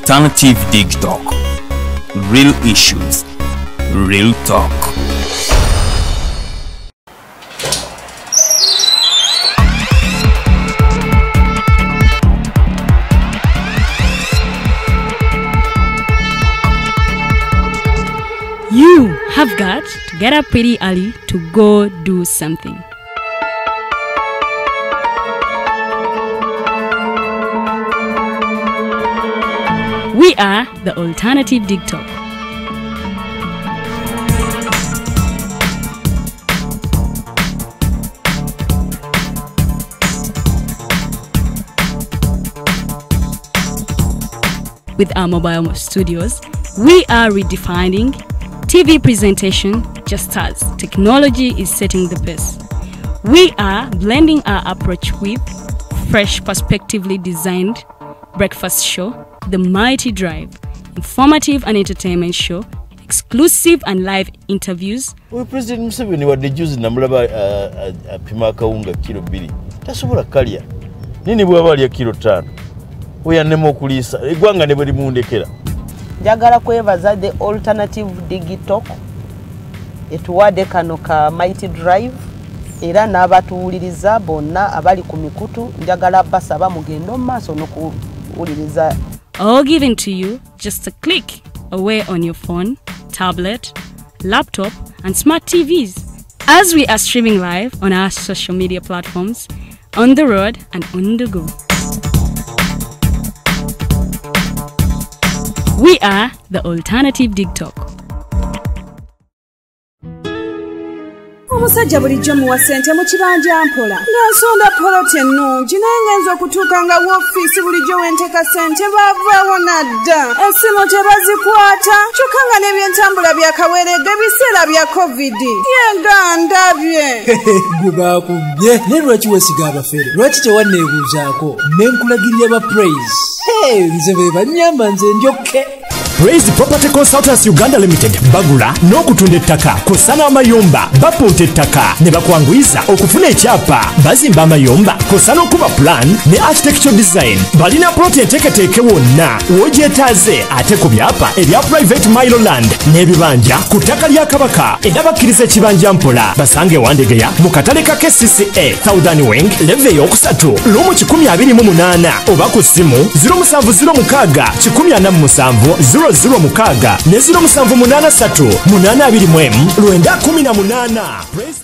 Alternative Dig Talk. Real issues, real talk. You have got to get up pretty early to go do something. We are the Alternative Dig Talk. With our mobile studios, we are redefining TV presentation just as technology is setting the pace. We are blending our approach with fresh, perspectively designed breakfast show, The Mighty Drive, informative and entertainment show, exclusive and live interviews. We President Museveni wadde juzi namulaba apima akawunga kilo 2 tasobola kalya nini bwaba alya kilo 5 oyanema okuliisa eggwanga ne bwe limundekera. Njagala kwebaza the Alternative Dig Talk etuwadde kano ka Mighty Drive era n'abatuwuliriza bonna abali ku mikutu njagala basaba mugendo mu maaso n'okuwuliriza. All given to you just a click away on your phone, tablet, laptop, and smart TVs. As we are streaming live on our social media platforms, on the road and on the go. We are the Alternative Dig Talk. Omusajja bulijjo muwa ssente mu kibanja mpola ng'asonda poloti ennungi naye ngenza okutuuka nga woofiisi bulijjo wenteeka ssente baavaawo nadda essimu tebazikwata kyokka nga n'ebyentambula byakaweeredde biseera bya covid yenga ndabye gwe baakubye naye lwaki weesiga abafere lwaki tewanneebuuzaako ne nkulagirira ba praise nze be bannyamba nze njokke. Praise Property Consultants Uganda Limited bagula n'okutunda ettaka kosana amayumba bapunta ettaka ne bakwanguyiza okufuna ekyapa bazimba amayumba kosana okuba plan ne architectural design balina plot enteeketeeke wonna w'ogyetaaze ate ku byapa ebya private mile land n'ebibanja ku ttaka lya Kabaka era bakkiriza ekibanja mpola basange Wandegeya mu katale ka KCCA Southern Wing leve eyokusatu lumu 128 oba ku ssimu 0706 147 0 mukaaga ne 0783 821 918.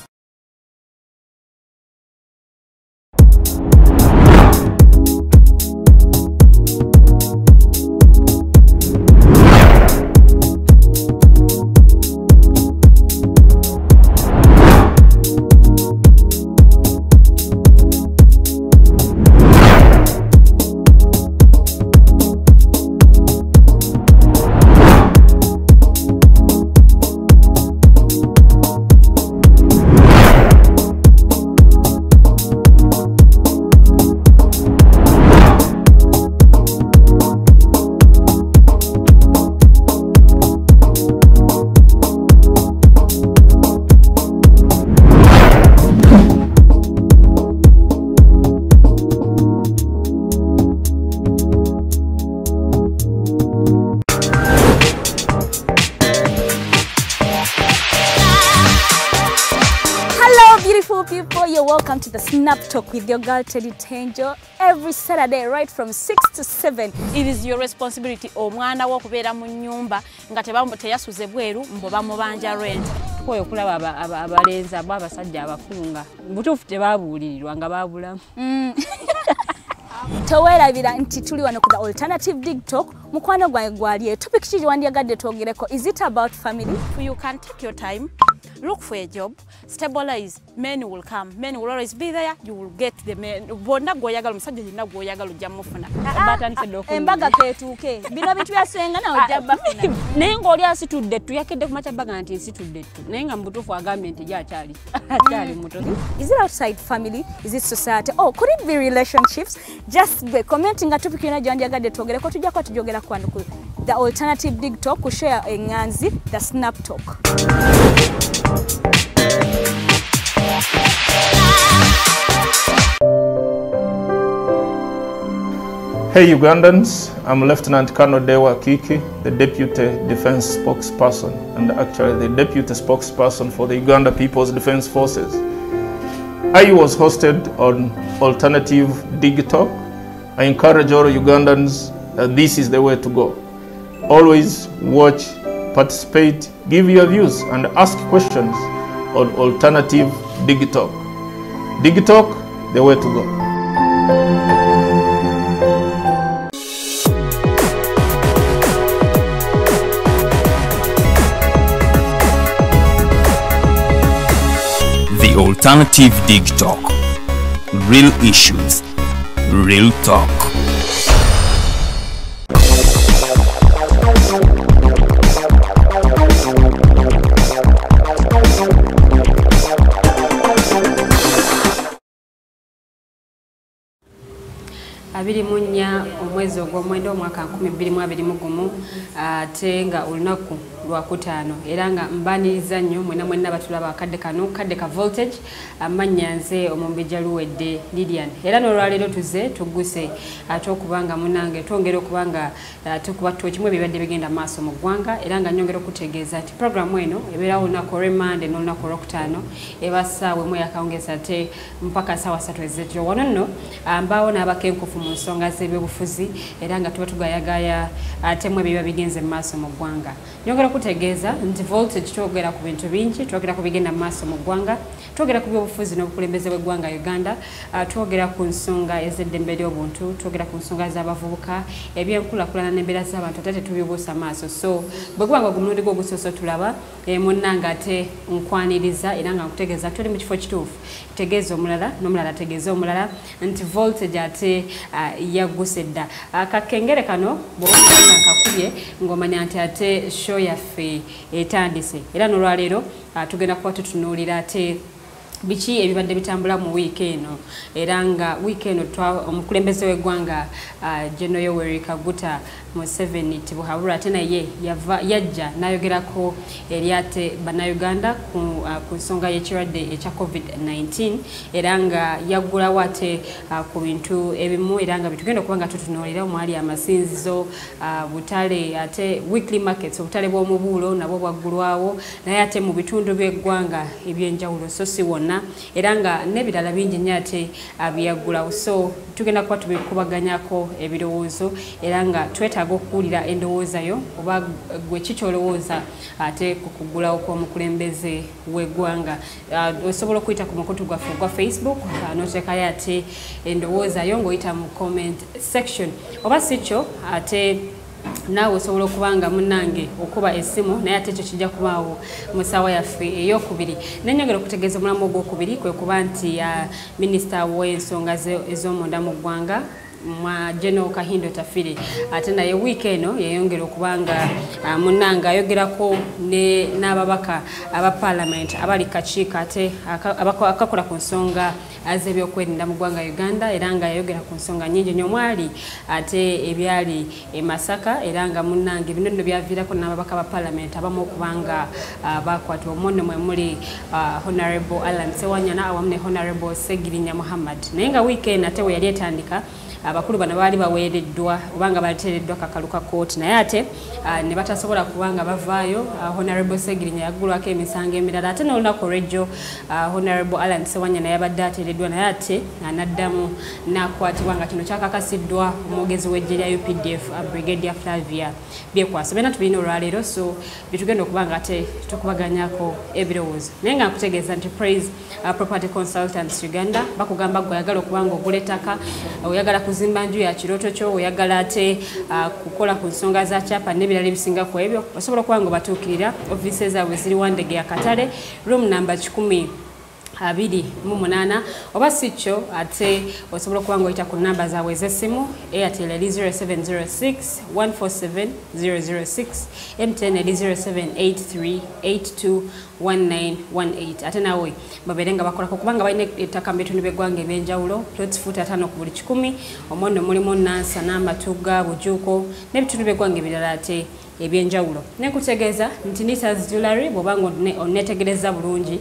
People, you're welcome to the Snap Talk with your girl Teddy Tenjo every Saturday right from 6 to 7. It is your responsibility omwana wo kubeera mu nyumba nga teyasuze bweru mbo bamubanja rent. Koyo kulaba abalenzi abasajja abakunga butuufu tebabuulirirwa nga babulamu. Towerabira nti tuli wano ku the Alternative Dig Talk mukwano gwange gwaliye topic kiji wandiyagadde twogereko. Is it about family? You can take your time, look for a job, stabilize, men will come, men will always be there, you will get the men. Bonna goyagala musajja yina goyagala jamufuna. Embaga ketuuke bino bitu byasenga na ojjaba funa. Naye ng'oli asitudde ttu yakedde ku macha baga nti nsitudde ttu naye nga mubutuufu agambye nti gy'akyali mutoki. Is it outside family? Is it society? Oh, could it be relationships? Just be commenting at topic yona gyandiyagadde twogereko tujja kwa tujogera kwano ku the Alternative Dig Talk ku share enganzi the Snap Talk. Hey Ugandans, I'm Lieutenant Colonel Dewa Kiki, the Deputy Defense Spokesperson and actually the Deputy Spokesperson for the Uganda People's Defense Forces. I was hosted on Alternative Digitalk. I encourage all Ugandans that this is the way to go. Always watch, participate, give your views and ask questions on Alternative Digitalk. Digitalk, the way to go. The Alternative Digitalk. Real issues, real talk. Abiri munya omwezi ogw'omwenda omwaka 2021 ate nga olunaku lwakutaano era nga mbaniriza nnyo mwenna batulaba akadde kano kadde ka voltage amanya nze omumbejja luwedde Lilian era n'olwaleero tuze tuguse ate okubanga munange twongera okubanga tukuba tukimu ebibadde bigenda maaso mu ggwanga era nga nyongera okutegeeza nti programu eno ebeerawo olunaku olw'emmande n'olunaku olwokutaano eba ssaawa emu yakawungeza ate mpaka ssaawa 3 ez'ekiro wano nno mbaawo n'abakenkufu mu nsonga z'ebyobufuzi era nga tuba tugayagaya atemu ebiba bigenze mu maaso mu ggwanga nyongera okutegeeza nti voltage twogera ku bintu bingi twogera ku bigenda mu maaso mu ggwanga twogera ku byobufuzi n'obukulembeze bw'eggwanga Uganda twogera ku nsonga ez'eddembe ly'obuntu twogera ku nsonga z'abavubuka ebyenkulaakulana n'embeera z'abantu ate tetubibuusa maaso so bwe guba nga gumulundi gwo ogusoose tulaba munnanga ate nkwaniriza era nga nkutegeeza tuli mu kifo kituufu tegeeza omulala n'omulala tegeeza omulala nti voltage ate yagguse dda akakengere kano bw'okuba nkakubye ng'omanya nti ate show yaffe etandise era n'olwaleero tugenda kuba tutunuulira ate biki ebibadde bitambula mu wiiki eno era nga wiiki eno omukulembeze w'eggwanga General Yoweri Kaguta Museveni Tibuhaburwa ate naye yajja n'ayogerako eri ate bannayuganda ku nsonga y'ekirwadde ekya COVID-19 era nga yaggulawo ate ku bintu ebimu era nga bitugenda okuba nga tutunuulira omwali amasinzizo butale ate weekly markets obutale bw'omubuulo nabwo bwaggulwawo naye ate mu bitundu by'eggwanga ebyenjawulo so si wonna era nga n'ebirala bingi nnyo ate byaggulawo so tugenda kuba tubikubaganyako ebirowoozo era nga twetaaga okuwulira endowooza yo oba gwe kikyolowooza ate ku kuggulawo kw'omukulembeze w'eggwanga osobola okuyita ku mukutu gwaffe gwa Facebook n'oteekayo ate endowooza yo ng'oyita mu comment section oba si kyo ate naawe osobola okubanga munnange okuba essimu naye ate ekyo kijja kubaawo mu ssaawa yaffe ey'okubiri nenyongera okutegeeza omulamu ogwokubiri kwe kuba nti minisita w'ensonga ez'omunda mu ggwanga General Kahindo Tafire ate naye wiiki eno yayongera okubanga munnanga ayogerako n'ababaka aba Parliament abali kakiiko ate akakola ku nsonga z'ebyokwerinda mu ggwanga Uganda era nga yayogera ku nsonga nnyingi nnyo omwali ate ebyali e Masaka era nga munnange bino nno byaviirako n'ababaka ba Parliament abamu okubanga bakwatibwa omuno mwe muli Honorable Alan Sewanyana awamu ne Honorable Segirinya Muhammad naye nga wiiki eno ate we yali etandika abakulu bano baali baweereddwa obanga bateereddwa kakalu ka kooti naye ate ne batasobola kubanga bavaayo Honorable Segirinya yaggulwako emisango emirala ate n'olunaku olw'ejjo Honorable Alan Sewanyana yabadde ateereddwa naye ate n'addamu n'akwatibwa nga kino kyakakasiddwa omwogezi w'eggye lya UPDF Brigadier Flavia Byekwaso byonna tubirina olwaleero so byetugenda okubanga ate tukubaganyako ebirowoozo naye nga nkutegeeza nti Praise Property Consultants Uganda bakugamba gwe oyagala okubanga ogula ettaka oyagala kuzimba nju ya kirooto kyo oyagala ate kukola ku nsonga za kyapa n'ebirala ebisinga ku ebyo osobola okuba nga obatuukirira ofiisi zaabwe ziri Wandege ya Katale room number 128 oba si kyo ate osobola okuba nga oyita ku namba zaabwe ez'essimu Airtel eri 0706 147 006 MTN eri 0783 821918 ate nawe babeere nga bakolako kubanga balina ettaka mu bitundu by'eggwanga ebyenjawulo plots futa 5 ku buli 100 omwono mulimu Nansa n'Amatuga Bujuuko n'ebitundu by'eggwanga ebirala ate ebyenjawulo. Nekutegeeza nti Nita's Jewelry bw'obanga onnetegereza bulungi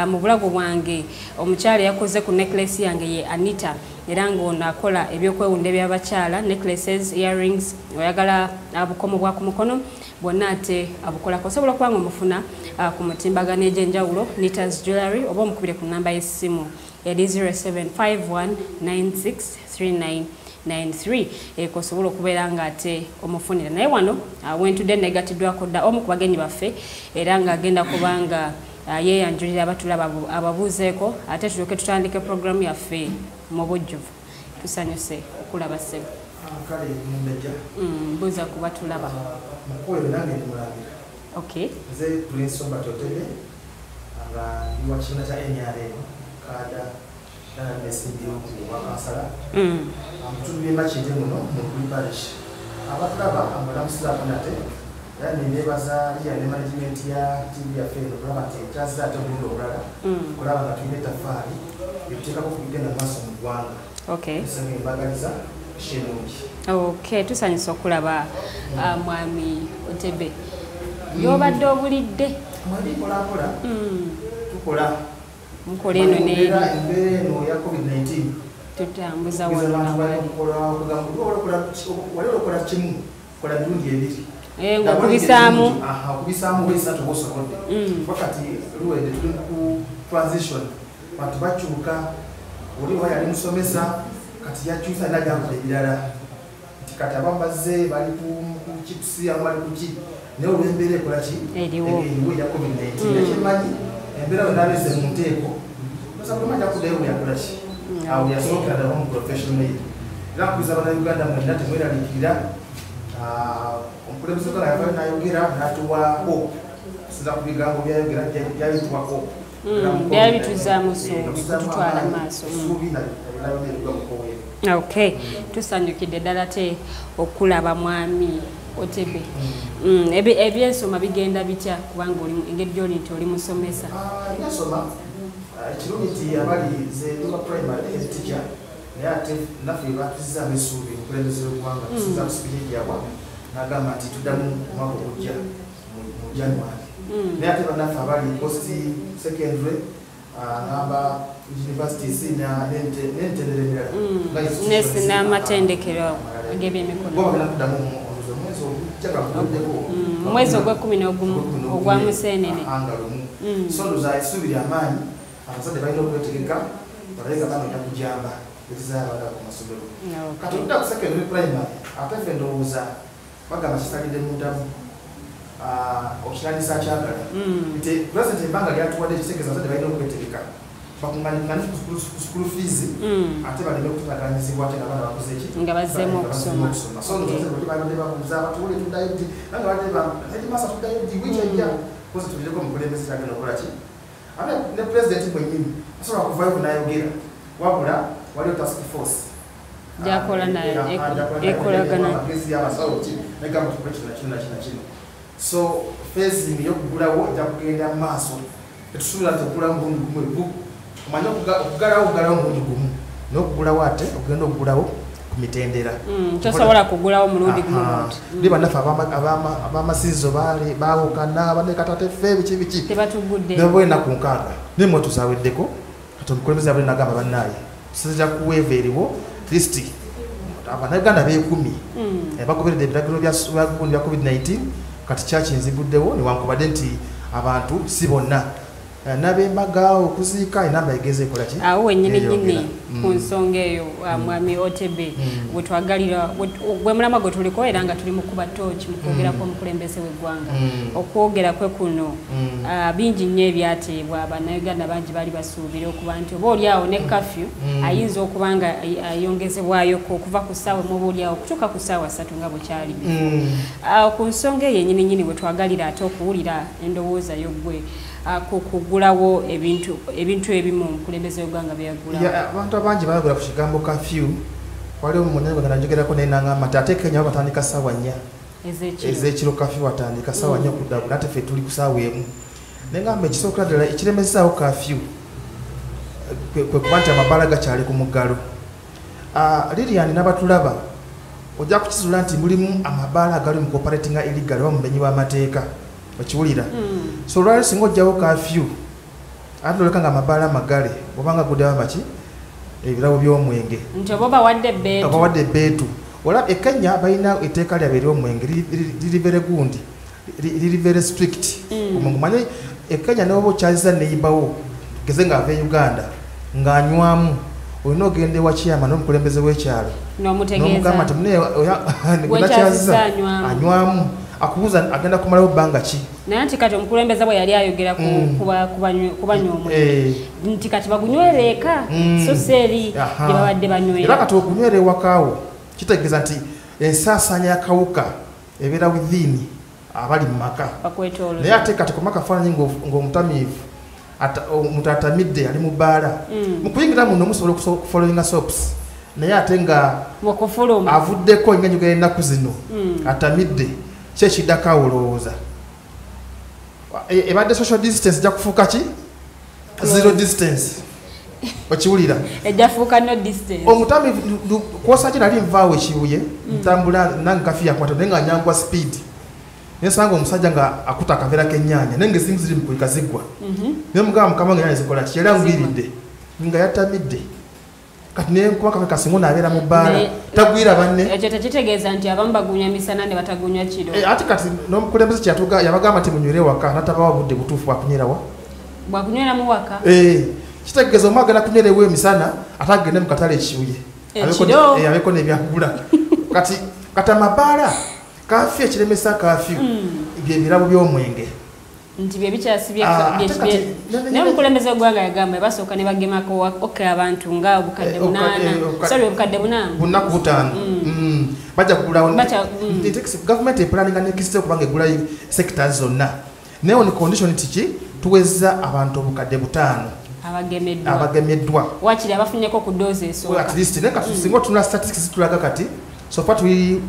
mu bulago bwange omukyala yakoze ku necklace yange ye Anita era ng'onakola ebyokwewunda eby'abakyala necklaces, earrings, oyagala bukomo bwa ku mukono bwonna ate abukolako. Osobola okuba nga omufuna ku mutimbagano egy'enjawulo Nita's Jewelry oba omukubire ku nnamba y'essimu eri 0751963993 ekosobola okubeera nga ate omufunira naye wano wentudde negatiddwako dda omu ku bagenyi baffe era ng'agenda kubanga yeyanjulira abatulaba ababuuzeeko ate tulyoke tutandike programu yaffe mu bujjuvu. Tusanyuse okulaba ssebo. Kale mumbeja. Mbuuza ku batulaba. Mukwere nange ndimulabira. Okay. Nze Prince Robert Otebe nga ndi wa kibiina kya NRM kada n'abeesimbyewo ku bwakansala. Mutundu by'Makindye muno mu Buli Parish. Abatulaba amulamusiza akanate era neneebaza liya ne management ya TV yaffe eno kulaba nti ekyaziza ate omulundi omulala kulaba nga tulina ettaffaali ebiteekako kugenda mu maaso mu ggwanga. Okay. Tusenge embagaliza shirungi. Okay, tusanyusa okulaba mwami Otebe. Yobadde obulidde. Mwali kola tukola. Mukola eno embeera eno ya COVID-19 tutambuza wano wali okola kimu kola mirundi ebiri okubisaamu okubisaamu weesatu bwosobodde wakati luwedde tuli ku transition bantu bakyuka oli wa yali musomesa kati yakyusa nagyakola ebirala nti kati abamu bazze bali ku chipusi amu bali ku ki naye olw'embeera ekola ki eriwo ya COVID-19 ekyemanyi embeera wenaabeze mu nteeko osakulemanja kuddayo bweyakola ki awo yasookera ddala mu professional aid era nkwiza abannayuganda mwenna temweraliikirira omukulembeze gona yavayo nayogera natuwa hope siza ku bigambo byayogera byayituwa hope byali bituzaamu tutwala maaso. Okay, tusanyukidde ddala te okulaba mwami Otebe. Ebyensoma bigenda bitya kubanga engeri gy'oli nti oli musomesa? Nasoma ekirungi nti abali ze tuba primary head teacher naye ate naffe batuzizaamu essuubi omukulembeze w'eggwanga tusiza kusipiki yawa n'agamba nti tuddamu omwaka ogujja mu January. Naye ate bannaffe abali post secondary n'aba universities n'entendera emirala n'amatendekero ag'ebyemikono omwezi ogw'ekumi ogwa Museenene. So ndoza essuubi ly'amaanyi abazadde balina okwetegeka balabika banoonya kujamba ekizaayo abaagala ku masomero. Kati oludda ku secondary primary ate ffe ndowooza bagamba kisalidde mundamu okirandisa kyagala nti president ebbanga lyatuwadde ekitegeeza abazadde balina okwetegeka bakunganyikane ku school fees ate baleme okutubaganyizibwa ate nga baana bakoze ki nga bazzeemu okusoma. So ndoza balibadde babuuza abatuule tuddayo ddi nange badde edimasa tuddayo ddi wiki ejja kozi tulireko omukulembeze kyagenda okukola ki ate ne president mwennyini asobola kuvayo bunayogera wabula waliwo task force gyakola nayo ekolagana amagezi y'abasawo ki negamba tukole kino na kino. So phasing y'okugulawo ejja kugenda mu maaso tetusuubira nti okugulawo omulundi gumu ebu omanye okugulawo omulundi gumu n'okugulawo ate okugenda okugulawo ku mitendera. Tosobola kugulawo omulundi gumu ndi bannaffe ab'amasinzizo baawukana banekatate ffe biki tebatugudde nebwena ku nkaaga naye mwe tuzaweddeko kati omukulembeze yabule nagamba bannaaye tusiza kuweeva eriwo lisiti abannayuganda beekumi bagoberedde ebiragiro bya COVID-19 kati kyakinziguddewo newankubadde nti abantu si bonna n'abembaga okuziika enamba egeze ekola ki awo wennyini ku nsonga eyo mwami Otebe wetwagalira gwe mulama gwe tuliko era nga tuli mu kuba tooki mu kwogerako omukulembeze w'eggwanga okwogera kwe kuno bingi nnyo ebyateebwa bannayuganda bangi bali basuubira okuba nti oba oliawo ne kafyu ayinza okuba nga ayongezebwayoko okuva ku ssaawa emu oba oliawo okutuuka ku ssaawa 3 nga bwekyali ku nsonga eyo yennyini wetwagalira ate okuwulira endowooza y'oggwe kugulawo ebintu ebimu omukulembeze w'eggwanga byagulawo. Abantu abangi bayogera ku kigambo kafyu waliwo munene gwe najogerako naye nangamba nti ate Kenya batandika ssaawa 4 ez'ekiro kafyu watandika ssaawa 4 okuddabula ate ffe tuli ku ssaawa emu. Naye ngamba ekisookera ddala ekiremesaawo kafyu kwe kuba nti amabaala gakyali ku muggalo. Lilian n'abatulaba ojja kukizula nti mulimu amabaala agali mu cooperating illegal oba mumenyi w'amateeka okiwulira so lwali singa ojjawo kafyu ate oleka nga amabaala magale obanga guddewo maki ebirabo by'omwenge nti oba bawadde ebbeetu olaba e Kenya balina etteeka lyabwe ery'omwenge liri very gundi liri very strict omanyi e Kenya n'oba okyaziza neyibawo geze ng'ava e Uganda ng'anywamu olina ogenda ewa kiyama n'omukulembeze w'ekyalo n'omugamba nti munekyaziza anywamu akubuuza agenda kumalawo bbanga ki naye nti kati omukulembeze bwe yali ayogera kubanywa omwenge nti kati bagunywera eka so seeri gye babadde banywera era kati ogunywera ewakaawo kitegeeza nti ensaasaanya y'akawuka ebeera within abali mu maka naye ate kati ku makafaananyi ng'omutamiivu omuntu atamidde ali mu bbaala mu kuyingira muno musobola okufollowinga soaps naye ate nga avuddeko ennyonyi ennaku zino atamidde kyekiddako awolowooza ebadde social distance ejja kufuuka ki zero distance okiwulira ejjafuuka no distance omutamiivu kwosa ki nali nvaawo ekibuye ntambula nange kafi yakwata naye nga nyangwa speed nesanga omusajja nga akuta akaveera k'ennyaanya naye ng'ezimu ziri mukulika ziggwa naye mugamba mukama nga ennyaanya zikola ki yali anviiridde nga yatamidde kati nenkuba kafe kasingo n'abeera mu bbaala tagwira banne ekyo tekitegeeza nti abamu bagunya misana ne batagunya kiro ate kati n'omukulembeze kyeyatuga yabagamba nti munywere waka natabawa budde butuufu bwakunywerawa bwakunyweramu waka kitegeeza omu agenda kunywera emisana ate agende mu katale ekibuye abeko n'ebyagula kati amabbaala kafyu ekiremesa kafyu byebirabo by'omwenge nti bye bikyasibye naye omukulembeze w'eggwanga yagamba basooka ne bagemako abantu nga obukadde 8 bunaku butaano bajja kugulawo gavumenti epulaninga nekisite okubanga egula sekita zonna naye on condition tiki tuweza abantu obukadde 5 abagemeddwa wakiri abafunyeko ku doozi esooka at least naye kati singa otunula statistics tulaga kati sofa tuli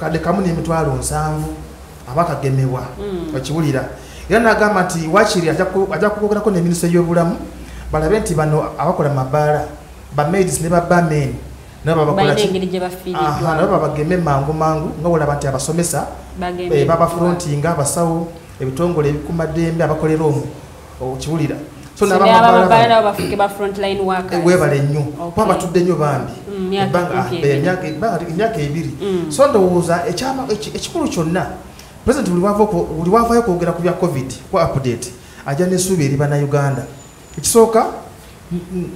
kadde kamu n'emitwalo 7 abakagemebwa okiwulira era nagamba nti wakiri ajja kugogerako ne minisita y'obulamu balabe nti bano abakola mabaala bamaids ne babamen nabo babageme mangu nga olaba nti abasomesa babafrontinga abasawo ebitongole ebikumaddembe abakolera omwo okiwulira webale nnyo kuba batudde nnyo bambi emyaka 2 so ndowooza ekikulu kyonna president buli wavayo kwogera ku bya covid kwa update ajja n'essuubi eri bannayuganda ekisooka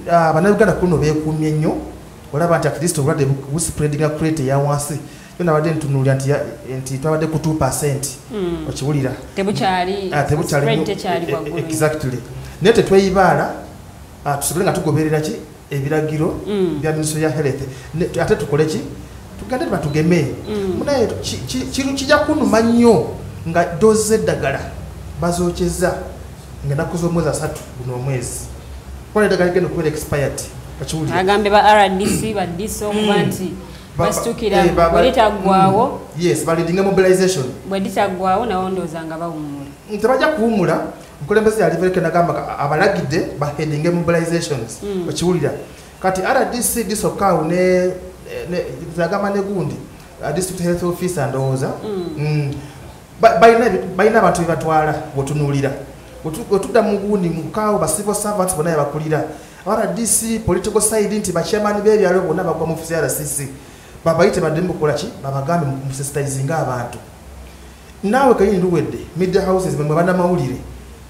bannayuganda kuno beekuumye nnyo olaba nti at least obulwadde buspreadinga kurate eya wansi yo nabadde ntunuulira nti twabadde ku 2% okiwulira tebukyali exactly naye tetweyibaala tusobole nga tugoberera ki ebiragiro bya minisitule ya health ate tukole ki tugende batugeme munaye kijja kunuma nnyo nga doozi z'eddagala bazokyeza ng'ennaku z'omwezi 3 guno omwezi kuba eddagala ligenda okubeera expired kakiwulira agambe ba RDC baddiso okuba nti basituukira bwe litaggwawo yes balidinga mobilization bwe litaggwawo nawo ndowooza nga bawummula tebajja kuwummula omukulembeze yalivereke nagamba abalagidde bahedinge mobilizations okiwulira kati RDC disokaawo zagamba negundi district health officer ndowooza balina abantu bebatwala bwetunuulira wetudda mu gundi mukaawo ba civil servants bonna yabakulira RDC political side nti bachairman b'ebyalo bonna bagwa mu FCRCC babayite baddemu kukolaki babagambe musensitizinga abantu naawe kayini luwedde media houses bwe bannamawulire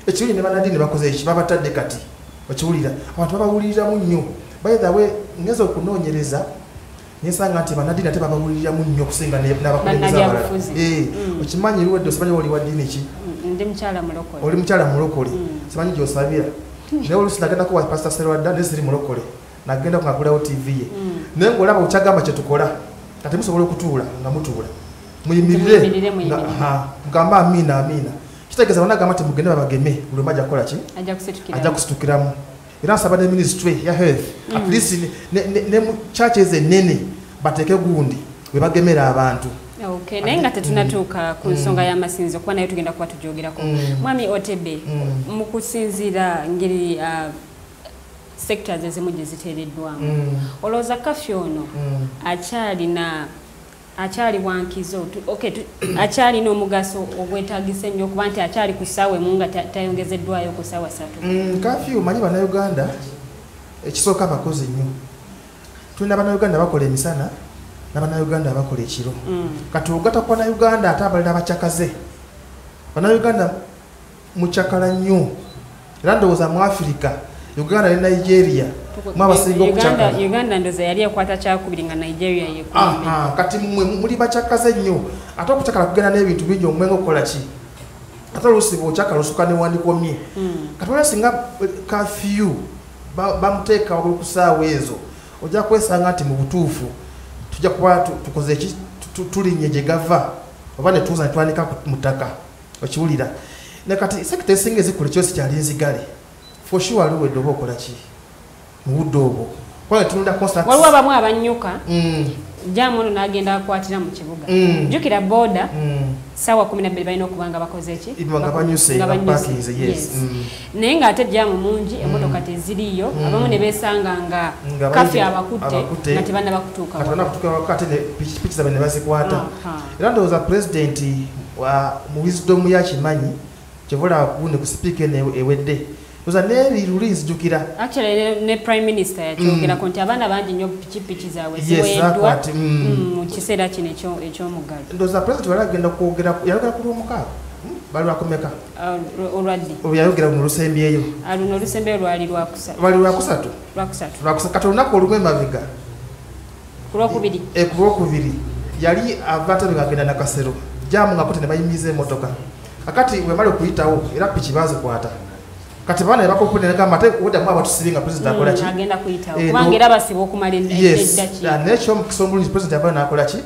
ekiri ne bannadini bakoze eki babatadde kati okiwulira abantu babawuliriramu nnyo by the way ngeza okunoonyereza nesanga nti bannadini ate babawuliriramu nnyo okusinga n'abakulembeze abalala okimanyi luwedde osimanyi oli wa ddiini ki oli mukyala mulokole simanyi gy'osabira naye oluusi nagendako wa pastor Serwadda ne siri mulokole nagenda kungagulawo TV ye naye ng'olaba okyagamba kye tukola kati musobola okutuula nga mutuula muyimirire mugamba amiina kitegeeza banagamba nti mugende babageme buli omu ajja kukola ki ajja kusitukiramu era nsaba ne ministry ya health at least ne mu churches ennene bateeke gundi bwe bagemera abantu naye nga tetunatuuka ku nsonga y'amasinzizo kuba naye tugenda kuba tugyogerako mwami Otebe mu kusinziira ngeri sectors ezimu gye ziteereddwamu olowooza kafyu ono akyalina akyali wankizo akyali n'omugaso ogwetagise nnyo okuba nti akyali ku ssaawa emu nga tayongezeddwayo ku ssaawa 3. Kafyu manyi bannayuganda ekisooka bakozi nnyo. Tulina bannayuganda bakola emisana n'abannayuganda bakola ekiro. Kati ogata ku bannayuganda ate abalala abakyakaze. Bannayuganda mukyakala nnyo. Era ndowooza mu Afirika, Uganda ne Nigeria mwabasinga okukyakala. Uganda ndoza yali ekwata kyakubiri nga Nigeria yekulembye. Kati mmwe muli bakyakaze nnyo. Ate okukyakala kugenda n'ebintu bingi omwenga okukola ki? Ate oluusi bw'okyakala osuka ne wandikomye. Kati wala singa kafyu bamuteeka waggulu ku ssaawa ezo, ojja kwesanga nti mu butuufu tujja kuba tukoze eki tulinye gye gava oba ne tuuza ne twanika mu ttaka okiwulira. Ne kati sekita esinga ezikola ekyosi kyali nzigale for sure waliwo edde oba okola ki mu budde obwo. Waliwo abamu abannyuka jaamu ono n'agenda akwatira mu kibuga. Jjukira booda ssaawa 12 balina okuba nga bakoze eki? Nga banyuse, nga bapaakinze, yes. Naye ng'ate jaamu mungi emmotoka teziriyo, abamu ne beesanga nga kafi abakutte nga tebannaba kutuuka. Ate ne pikipiki zaabwe ne bazikwata. Era ndowooza pulezidenti mu wisdom yakimanyi kyebula gundi ku sipiika eno ewedde. Oza n'ebiruli nzijukira. Actually ne prime minister yakyogerako nti abaana bangi nnyo pikipiki zaabwe ziweddwa mu kiseera kino eky'omuggalo. Ndowooza pulezidenti wali agenda kwogera yayogera ku Lwomukaaga. Bali lwakumeka? Olwaddi. Yayogera mu lusembyeyo. Luno olusembeyo lwali lwakusatu. Lwali lwakusatu? Lwakusatu. Kati olunaku olumu emabega. Ku Lwokubiri. Ku Lwokubiri yali avaate ng'agenda na Kasero. Jaamu ng'akote ne bayimiza emmotoka. Akati wemale okuyitawo era piki baazikwata. Kati bana ebakopune ngamba ate oda mwa batusibinga president akola ki agenda kuyitawo kubanga era basiba okumala eddaki n'ekyo mukisongolungi president abana akola ki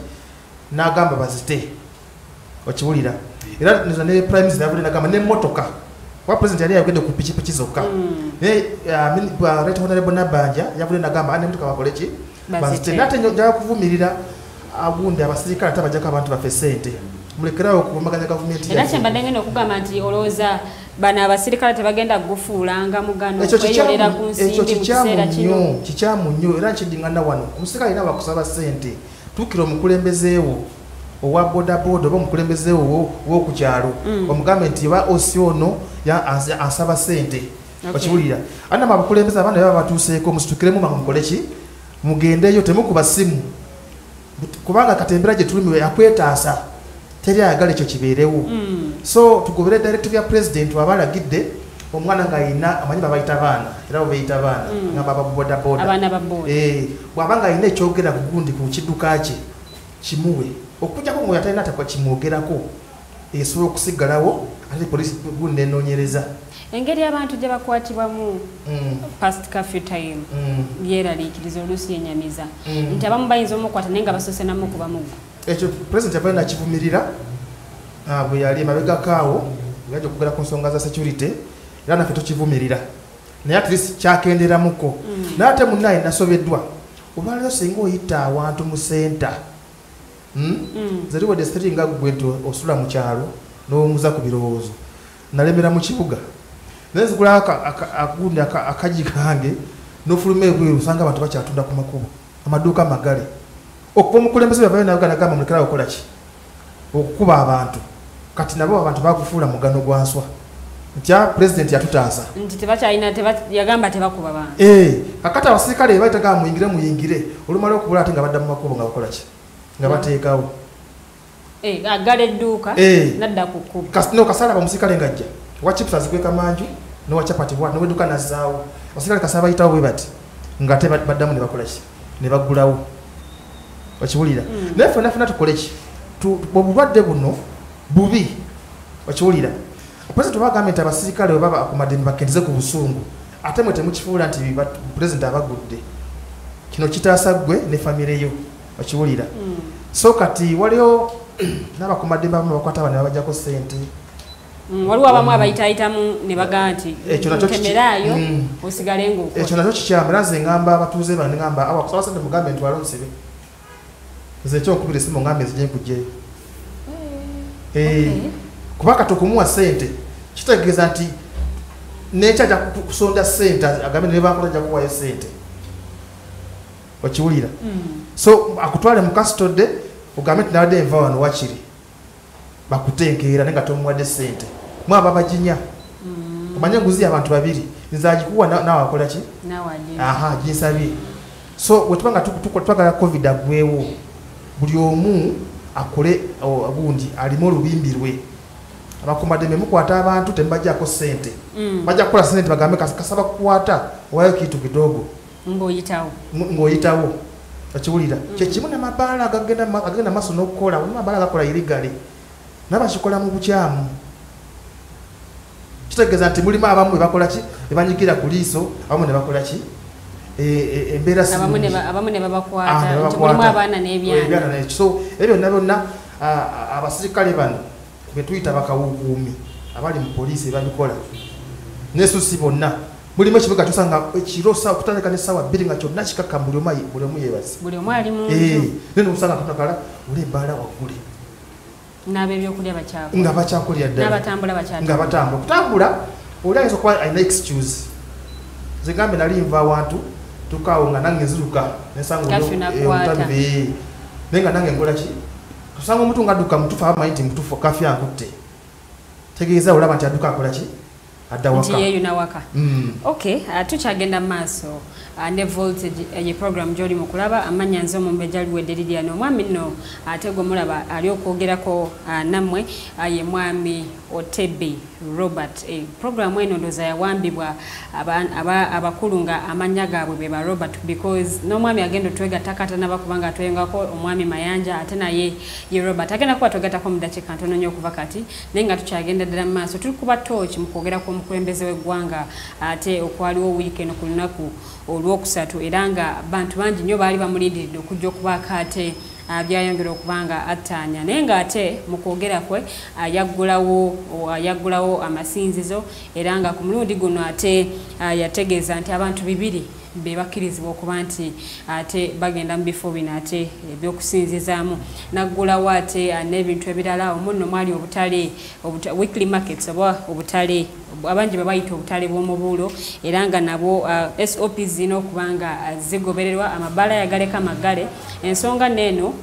n'agamba bazite okiwulira era ne prime minister yabudde n'agamba n'emmotoka wa president yali yagende ku pikipiki zokka naye right honorable Nabanja yabudde n'agamba n'emmotoka bakole ki bazite n'ate njagala kuvumirira agundi abasirikale ate abajjako abantu baffe ssente mulekerawo okuvumaganya gavumenti era kyembadde ngenda okugamba nti olowooza bana abasirikale tebagenda kugufuulanga mugano kweyolera ku nsimbi mu kiseera kino kikyamu nnyo era nkiddingana wano omusirikale yina bakusaba ssente tuukira omukulembezeewo owa bodaboda oba omukulembezeewo w'oku kyalo omugambe nti oba osi ono asaba ssente okiwulira anama abakulembeze abaana baba batuuseeko musitukiremu manga mukole ki mugendeeyo temukuba ssimu kubanga katembera gye tulimiwe akwetaasa teri ayagala ekyo kibeerewo so tugobere directive ya president wabalagidde omwana ng'ayina amanyi babayita baana era beeyita baana nga bababodaboda bw'aba ng'ayina ekyogera ku gundi ku kidduka kye kimuwe okujjako ng'oyo atalina takwa kimwogerako esobola okusigalawo ate polisi gundi enoonyereza engeri abantu gye bakwatibwamu past curfew time byeraliikiriza oluusi yenyamiza nti abamu bayinza omukwata naye nga basoose namukubamugu ekyo president yabaye nakivumirira bwe yali emabegakaawo yajja okugera ku nsonga za security era naffe tukivumirira naye at least kyakenderamuko naye ate munnaye nasobeddwa olwaliro singa oyita awantu mu senta zeriwedde sitati nga gwe nti osula mu kyalo n'omuza ku birowoozo nalemera mu kibuga naye zigula agundi akaji kange n'ofuluma ebweru osanga abantu bakyatunda ku makubo amaduuka magale okuva omukulembeze bavayo nayo ganagamba mulekerawo okukola ki okukuba abantu kati nabo abantu bagufuula mugano gwa nswa nti pulezidenti yatutaasa nti tebakyalina yagamba tebakuba bantu kakati abasirikale baitagamba muyingire olumala okubula ate nga badda mu makubo nga bakola ki nga bateekawo agala edduuka nadda ku kkubo kasala bamusirikale ngajja wa chips azikweka manju nowa chapati bwa nowedduka nazzaawo abasirikale kasala bayitawo bwe bati nga ate baddamu ne bakola ki ne baggulawo okiwulira naye ffenna tukole ki obulwadde buno bubi okiwulira pulezidenti bagambye nti abasirikale we baba akumadde bakendeze ku busungu ate mwe temukifuula nti pulezidenti abagudde kino kitaasa ggwe ne famire yo okiwulira so kati waliwo n'abakumadde bamu bakwata abana babajjako ssente waliwo abamu abayitaayitamu ne bagaa nti ntemeraayo osigale ngaokola ekyo nakyo kikyamu era nze ngamba abatuuze bano ngamba awakusaba sente mugambe ntwala onsibe nze ekyokubira esimu ngambe nzije nkugjeyo kuba kati okumuwa ssente kitegeeza nti nekyo ajja kusonda ssente agambe nebankola ajja kuwayo ssente okiwulira so akutwale mu kasitode ogambe nti nabadde nva wano wakiri bakutenkeera naye nga tomuwadde ssente mwaba baginya omanye nguzi abantu babiri nzagikuwa nawe akola ki ginsabye so wetubanga twagala covid agwewo buli omu akole gundi alimu olubimbi lwe abakomadde mukwata abantu tembajjako ssente bajja kukola ssente bagambe kasaba kukwata owayo kitu kidogo ng'oyitawo okiwulira kyekimu namabaala agenda maaso n'okukola namabaala agakola irigale nabakikola mu bukyamu kitegeeza nti mulimu abamu ebakola ki ebanyigira ku liiso abamu ne bakola ki embeera abamu ne babakwata mulimu abaana n'ebyana so ebyo byonna byonna abasirikale bano betuyita bakawukuumi abali mu poliisi ebabikola nesusi bonna mulimu ekibuga kyosanga ekiro kutandika n'essaawa 2 nga kyonna kikakka buli omu yeebase buli omu ali mu nene omusanga katonakala oli ebbaala waggule n'ab'ebyokulya bakyakulya nga bakyakulya ddala nga batambula kutambula oli ayinza okuba alina excuse zigambe nali nva awantu tukaawo nga nange nziruka nesanga omutabi naye nga nange nkola ki tusanga omuntu nga adduka mutufu abamanyi nti mutufu kafi ankutte tegeeza olaba nti adduka akola ki adda waka okay tukyagenda maaso ne voltage ye program gy'oli mu kulaba amanya nze omumbejja liwedde Lilian omwami nno ate gwe mulaba ali okwogerako nammwe ye mwami Otebe Robert program eno ndooza yawambibwa abakulu nga amanya gaabwe be ba Robert because n'omwami agenda otwegattako nabakubanga atwengako omwami Mayanja ate naye ye Robert agenda kuba twegattako mu dakiika ntono nnyo okuva kati naye nga tukyagenda ddala mu maaso tuli kuba torch mu kwogerako omukulembeze w'eggwanga ate okwaliwo wiikendi ku lunaku olwokusatu era nga bantu bangi nnyo baali bamulindiridde okujja okubaako ate byayongera okubanga attanya naye nga ate mu kwogera kwe yaggulawo amasinzizo era nga ku mulundi guno ate yategeeza nti abantu 2 be bakkirizibwa okuba nti ate bagenda mu bifo bino ate ebyokusinzizaamu naggulawo ate n'ebintu ebirala omunno mwali obutale weekly markets oba obutale abangi babayita obutale bw'omubuulo era nga nabo SOPs zina okubanga zigobererwa amabaala yagaleka amagale ensonga neeno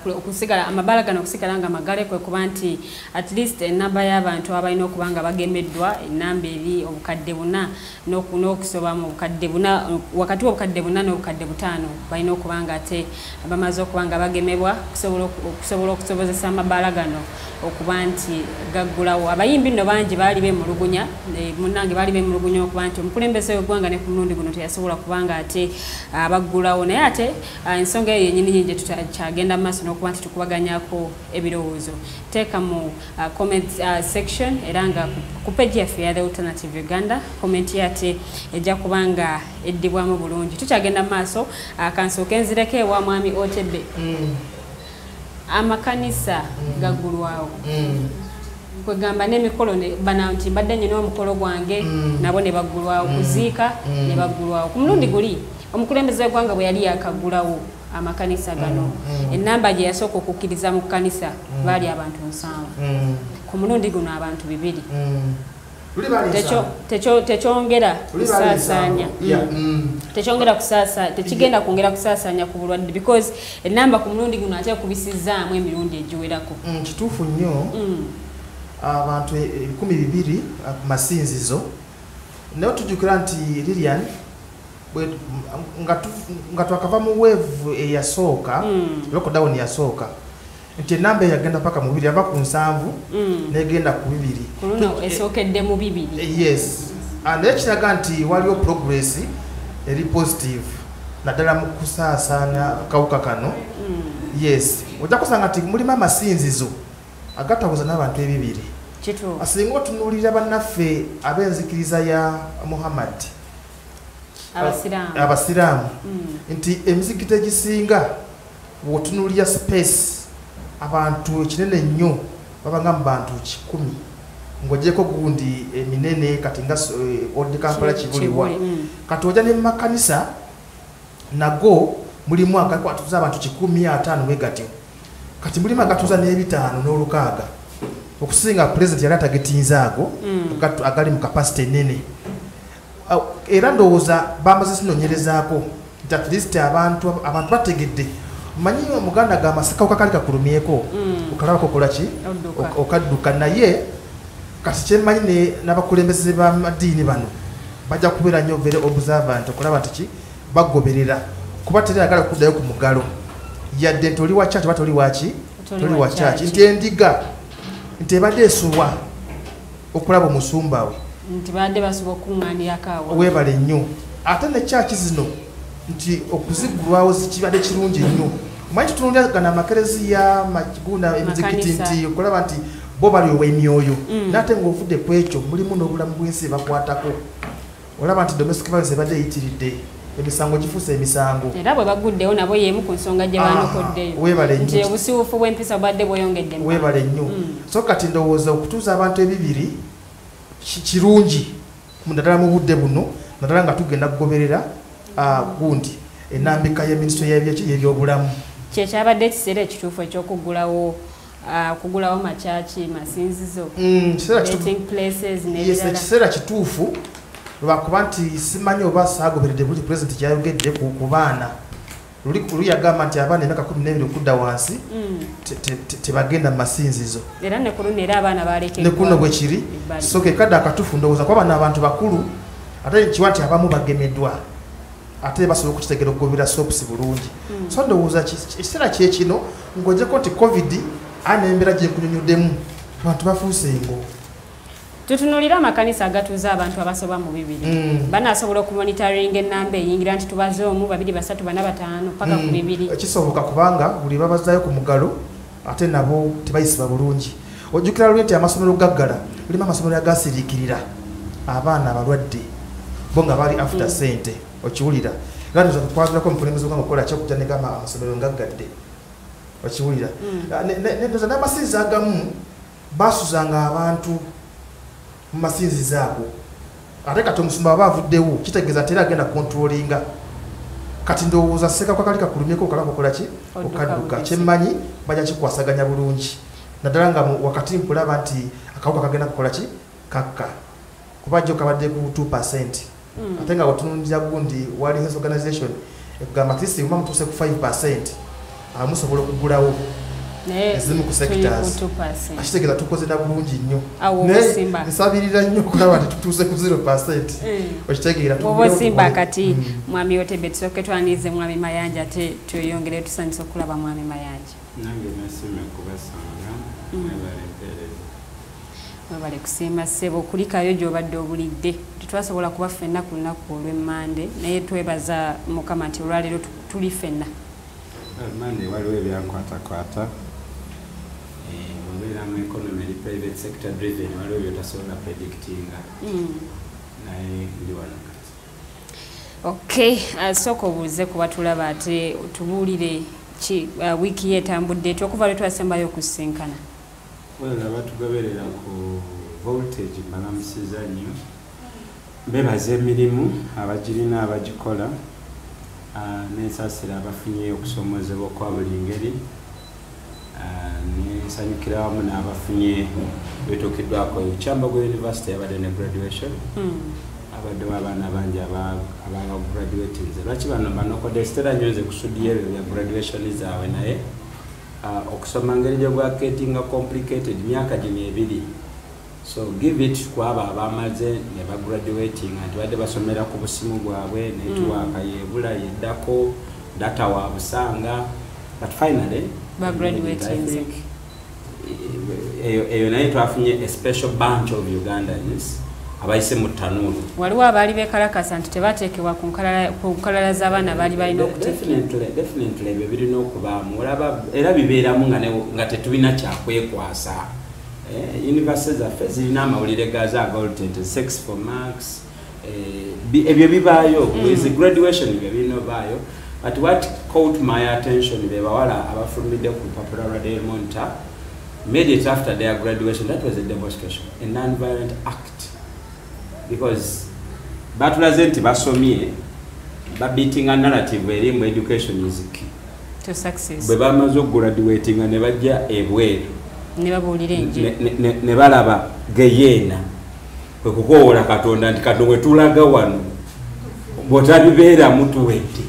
okusigala amabaala gano okusigala nga magale kwe kuba nti at least enamba y'abantu abalina okuba nga bagemeddwa enamba eri obukadde 4 n'okusoba mu bukadde 4 wakati w'obukadde 4 n'obukadde 5 balina okuba nga ate bamaze okuba nga bagemebwa okusobola okusobozesa amabaala gano okuba nti gaggulawo abayimbi nno bangi baali bemulugunya munnange baali bemulugunya okuba nti omukulembeze w'eggwanga ne ku mulundi guno teyasobola kuba nga ate baggulawo naye ate ensonga eyo yennyini gye tutakyagenda maaso n'okuba nti tukubaganyako ebirowoozo teeka mu comment section era nga ku page yaffe ya The Alternative Uganda comment yate ejja kuba nga eddibwamu bulungi tukyagenda maaso kansooke nzireko ewa mwami Otebe amakanisa gaggulwawo kwegamba n'emikolo bana nti mbadde nyina omukolo gwange nabo ne baggulwawo kuziika ne baggulwawo ku mulundi guli omukulembeze w'eggwanga bwe yali yakaggulawo amakanisa gano enamba gye yasooka okukkiriza mu kkanisa baali abantu 7 ku mulundi guno abantu 2 tekyongera kusaasaanya tekigenda kwongera kusaasaanya ku bulwadde because enamba ku mulundi guno ate kubisizaamu emirundi egiwerako kituufu nnyo abantu 1200 ku masinzizo naye tujjukira nti Lilian nga twakava mu weevu eyasooka lockdown yasooka nti enamba yagenda paka mu 2 yava ku 7 negenda ku 2 esookedde mu 2 yes and ekiraga nti waliwo progress eri positive naddala mu kusaasaanya kawuka kano yes ojja kusanga nti mulimu amasinzizo agatabuza n'abantu 2 asinga otunuulira bannaffe ab'enzikiriza ya Muhammad abasiraamu nti emizikiti egisinga wotunuulira space abantu kinene nnyo babanga mu bantu 100 ng'ogyeko gundi eminene kati nga Old Kampala Kibulibwa kati ojja ne mu makanisa nago mulimu agakwatuza abantu 150 wegatyo kati mulimu agatuza n'ebitaano n'olukaaga okusinga president yali atagetinzaago agali mu capacity nene era ndowooza bamaze sinonyerezaako at least abantu bategedde manyi omuganda gamba sekauka kali kakulumyeko okalabako kola ki okadduka naye kati kyemanyi n'abakulembeze b'amadiini bano bajja kubeera nnyo very observant okulaba nti ki bagoberera kuba terayagala kuddayo ku mugalo yadde nti oli wa kyaki oba toli waki toli wa kyaki nti endiga nti ebadde esuwa okulaba omusumba we nti badde basuba okuŋŋaanirako weebale nnyo ate ne kyaki zino nti okuziggulwawo zikibadde kirungi nnyo omanyi tutunulira gana amakereziya magunda emizikiti nti okulaba nti bo baliowa emyoyo nate ng'ovudde ku ekyo mulimu n'obulamu bw'ensi bakwatako olaba nti domestic violence ebadde eyitiridde emisango gifuuse emisango era bwe baguddewo nabo yeemu ku nsonga gye banokoddeyo nti obusibuufu bw'empisa bwadde bweyongedde weebale nnyo so kati ndowooza okutuuza abantu ebibiri kirungi naddala mu budde buno naddala nga tugenda kugoberera gundi enambika y'eminisitule y'ebyobulamu kyekyabadde ekiseera ekituufu ekyokuggulawo kugulawo makyaki masinzizo ekiseera kituufu lwakuba nti simanyi oba saagoberedde buli pulezidenti kyayogedde ku baana luli yagamba nti abaana emyaka 12 okudda wansi tebagenda mu masinzizo era nekuluno era abaana balekeddwa nekuno bwe kiri so kekadde akatuufu ndowooza kuba bano abantu bakulu ate kiwa nti abamu bagemeddwa ate basobola okukitegera okugobera sopusi bulungi so ndowooza ekiseera kyekino ng'ogyeko nti covid anembeera gyenkunyonyoddemu abantu bafuuse engo tutunulira amakanisa agatuuza abantu abasoba mu 2 banaasobola okumonitoringa ennamba eyingira nti tubaze omu 2 3 4 5 paka ku 2 ekisoboka kubanga buli babazaayo ku mugalo ate nabo tebayisiba bulungi ojjukira lwe nti amasomero gaggala mulimu amasomero agasiriikirira abaana abalwadde bo nga bali after sente okiwulira era ndoza tukwazirako omukulembeze ogamba okukola kyokujja negamba amasomero ngaggadde okiwulira nendoza n'amasinzi agamu basuzanga abantu mu masinzizo ago ate kati omusumba aba avuddewo kitegeeza ate era agenda kontrolinga kati ndowooza sekakwa kali kakulumyeko okalaba okola ki okadduka kyemmanyi bajja kikwasaganya bulungi naddala nga wakati nkulaba nti akawuka kagenda kukola ki kakka kuba jjo kabadde ku 2% ate nga wetunulira gundi World Health Organization ekugamba ati singa mutuuse ku 5% musobola okugulawo ezimu ku sectors akitegeeza tukoze na bulungi nnyo nsabirira nnyo okulaba nti tutuuse ku 0% okitegeera obosimba kati mwami Otebe tusooke twanirize mwami Mayanja ate tuyongere tusanyusa okulaba mwami Mayanja nange nasime kubasanga mwebale kusiima ssebo kulikayo gy'obadde obulidde tetwasobola kuba ffenna ku lunaku olw'emmande naye twebaza Mukama nti olwaleero tuli ffenna mande waliwo ebyankwatakwata wabeera mu economy eri private sector driven waliwo byotasobola predictinga naye ndi wano kati okay sooka obuuze kuba tulaba ate tubuulire ki wiiki yetambudde okuva lwe twasembayo okusinkana laba tugoberera ku voltage mbalamusiza nnyo bebaza emirimu abagirina abagikola nensasira abafunye okusomozebwa kwa buli ngeri nensanyukira wamu n'abafunye betuukiddwako Kyambogo University yabadde ne graduation abaddewo abaana bangi abagraduatinze lwaki banokodde sitera nnyo nze kusudiyo ebyo bya graduation zaabwe naye okusoma ngeri gye gwaketinga complicated myaka gino 2 so give it kwabo abamaze ne bagraduating nti badde basomera ku busimu bwabwe netiwaaka yebula yeddako data wa busanga but finally bagraduating eyo naye twafunye a special bunch of Ugandans abayise mu ttanuulu waliwo abaali bekalakasa nti tebateekebwa ku nkalala z'abaana baali balina definitely ebyo birina okubaamu era bibeeramu nga tetulina kyakwekwasa university zaffe zirina amawulire gazo agoltent sex for marks ebyo bibaayo with graduation ebyo birina obaayo but what caught my attention be bawala abafulumidde ku Popular Daily Monitor immediately after their graduation that was a demonstration a non-violent act because batulaze nti basomye babitinga narrative eri mu education is key to success bwe bamaze okugraduatinga ne bajja ebweru ne babuulira enje ne balaba geyeena kwe kukoowola Katonda nti Katonda we tulaga wano bw'otabibeera mutuwedde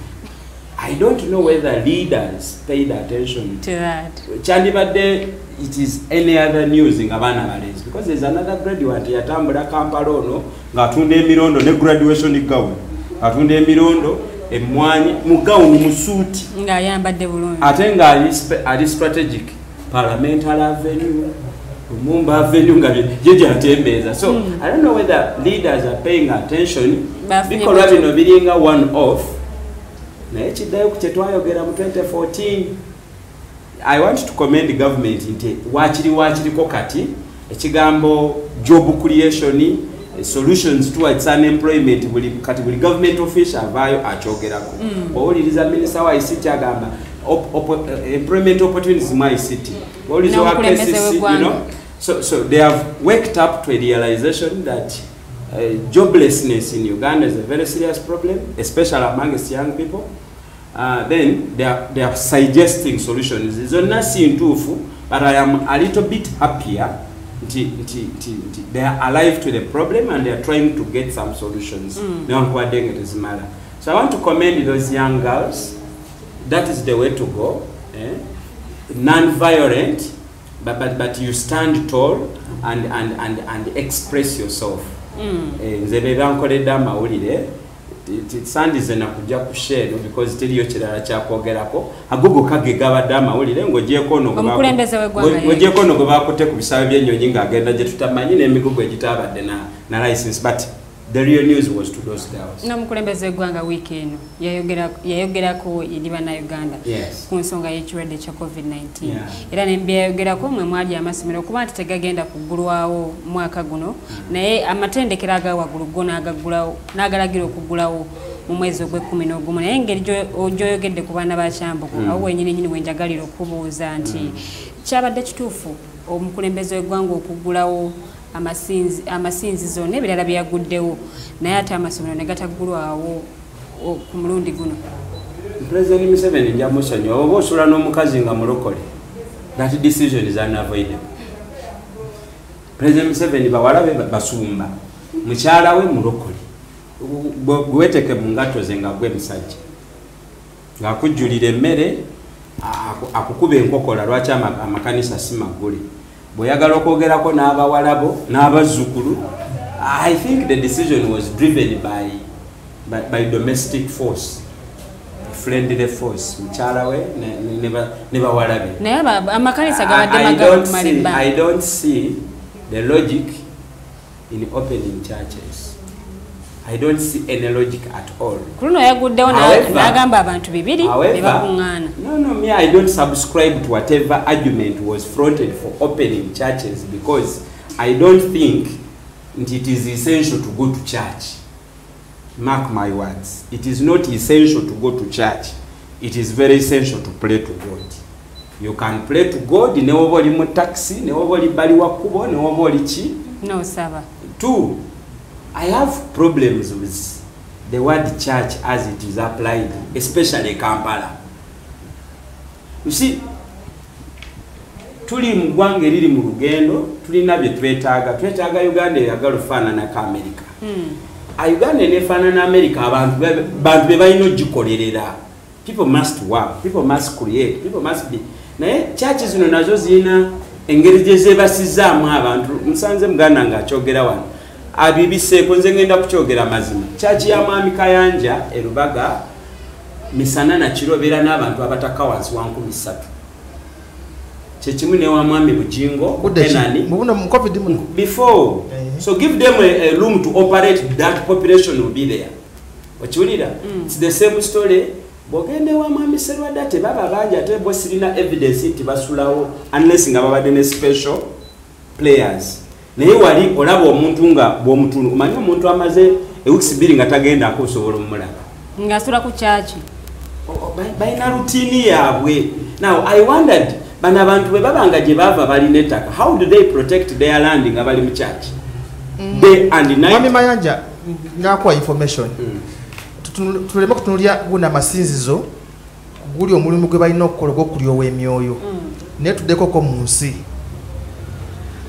I don't know whether leaders paid attention to that. Chandibadde, it is any other news in Gabana Valleys because there's another graduate yatambula Kampala ono ng'atunda emirondo ne graduation gown atunda emirondo emwanyi mu gown mu suit ng'ayambadde bulungi ate ng'ali strategic Parliamentary Avenue Lumumba Avenue nga je jatembeeza. So I don't know whether leaders are paying attention because bino biringa one off naye kiddayo ku kyetwayogera mu 2014. I want to commend the government nti wakiriko kati ekigambo job creation solutions towards unemployment kati buli government official avayo akyogerako owuliriza minister wa ICT agamba employment opportunities mu ICT owuliriza wa KCC, you know. So they have waked up to a realization that joblessness in Uganda is a very serious problem, especially amongst young people. Then they are suggesting solutions. It's not seen too full, but I am a little bit happier. They are alive to the problem and they are trying to get some solutions. So I want to commend those young girls. That is the way to go. Non-violent, but you stand tall and express yourself. Sandize nakujja ku share because teliyo kirala kya kwogerako agogo kage gabadde amawulire ng'ogyeko no gwe bakote ku bisaawe by'ennyonyi ng'agenda gye tutamanyi n'emigugu egitabadde na license, but the real news was to those girls. N'omukulembeze w'eggwanga wiiki eno yayogerako eri bannayuganda ku nsonga y'ekirwadde kya COVID-19 era nebyayogerako mwe mwali amasomero kuba nti tegagenda kuggulwawo mwaka guno naye amatendekero aga waggulu go n'agalagira okuggulawo mu mwezi ogw'e11 naye engeri gy'oyogedde ku baana ba Kyambogo awo wenyini wenjagalira okubuuza nti kyabadde kituufu omukulembeze w'eggwanga okuggulawo amasinzizo n'ebirala byaguddewo naye ate amasomero ne gataggulwawo ku mulundi guno. President Museveni njamusonyiwa oba osula n'omukazi nga mulokole, that decision is unavoidable. President Museveni bawala be basumba mukyala we mulokole gweteeke mu ngatto ze nga gwe musajja ng'akujjulira emmere akukuba enkokola lwaki amakanisa si maggule boyagala okwogerako n'abawalabo n'abazzukulu. I think the decision was driven by domestic force, friendly force. Mukyala we ne bawalabe. Naye amakanisa gabadde magalu kumala ebbanga. I don't see the logic in opening churches. I don't see any logic at all. Kuno yaguddewo n'agamba abantu bibiri ne bakuŋŋaana. No, me, I don't subscribe to whatever argument was fronted for opening churches because I don't think it is essential to go to church. Mark my words. It is not essential to go to church. It is very essential to pray to God. You can pray to God ne woba oli mu taxi, ne woba oli bali wa kkubo, ne woba oli ki? No, saba. Two, I have problems with the word church as it is applied, especially Kampala. You see, tuli mu ggwanga eriri mu lugendo, tulina bye twetaaga Uganda eyagala okufaanana ka America. Uganda eneefaanana America abantu be balina ogikolerera. People must work, people must create, people must be. Naye churches zino nazo zirina engeri gye zeebasizaamu abantu. Musanze Muganda ng'akyogera wano. Abibiseeko nze ngenda kukyogera mazima. Church ya Mwami Kayanja e Lubaga misana na kiro beera n'abantu abataka wansi wa 13. Kyekimu ne wa Mwami Bujingo Enani before. So give them a room to operate, that population will be there. Okiwulira? It's the same story. Bogende wa Mwami Serwada tebaba banja ate bo sirina evidence nti basulawo unless nga babadde ne special players. Naye wali olaba omuntu nga bw'omutundu omanyi omuntu amaze ewikisi bbiri nga tagenda akusobola omulaba ng'asula ku kyaki balina rutiini yaabwe. Now I wondered bano abantu bwe baba nga gye baava balina ettaka, how do they protect their land nga bali mu kyaki day and night? Mwami Mayanja ngakuwa information tuleme kutunulya guna masinzizo guli omulimu gwe balina okukola ogw'okulyowa emyoyo naye tuddekoko mu nsi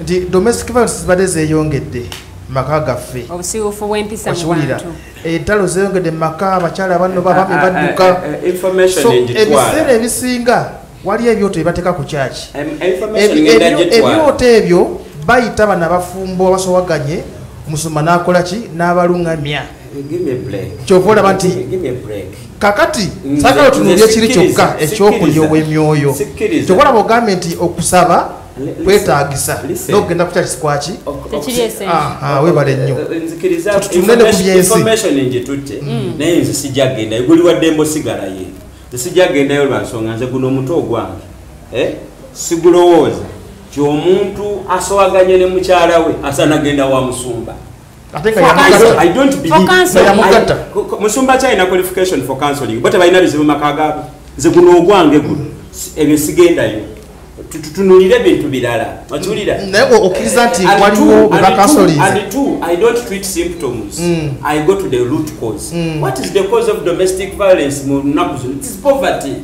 nti domestic violence zibadde zeeyongedde maka gaffe obusibufu bw'empisa mu bantu entalo zeyongedde mu maka abakyala abanno babami badduka so ebiseera ebisinga wali ebyoto ebibateeka ku kyaki ebyoto ebyo bayita bano abafumbo abasobaganye omusumba n'akola ki n'abalungamya kyova olaba nti kakati saagala otunuulya ekiri kyokka ekyokulya obw'emyoyo kyova olaba ogambe nti okusaba kwetaagisa n'okugenda ku kyaki sikwaki webale nnyo tutunene ku byensi naye nze sijagenda eguliwaddembo sigala ye nsijagendayo lwansonga nze guno omuto ogwange sigulowooza ti omuntu asowaganye ne mukyala we asanagenda wa musumba musumba kyalina qualification for counseling bo tebalina bizibu maka gaabo nze guno ogwange guno ebyo sigendayo tutunulire ebintu birala okiwulira naye okkiriza nti waliwo I don't treat symptoms I go to the root cause what is the cause of domestic violence mu nnaku zino it is poverty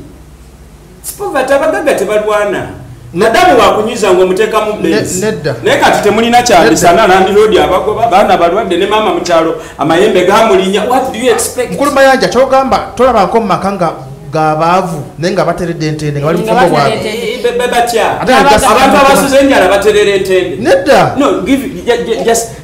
abagaga tebalwana nadamu wakunyiza ng'omuteeka mu bensi naye kati temulina kyandisana nandiroodi abagoba baana balwadde ne maama mukyalo amayembe gamulinya what do you expect mukulu mayanja kyogamba tolabako mu maka nga gabaavu naye nga bateredde entende nga bali mufumbo bwabwe batya abantu abasuze enjala baterera entende nedda no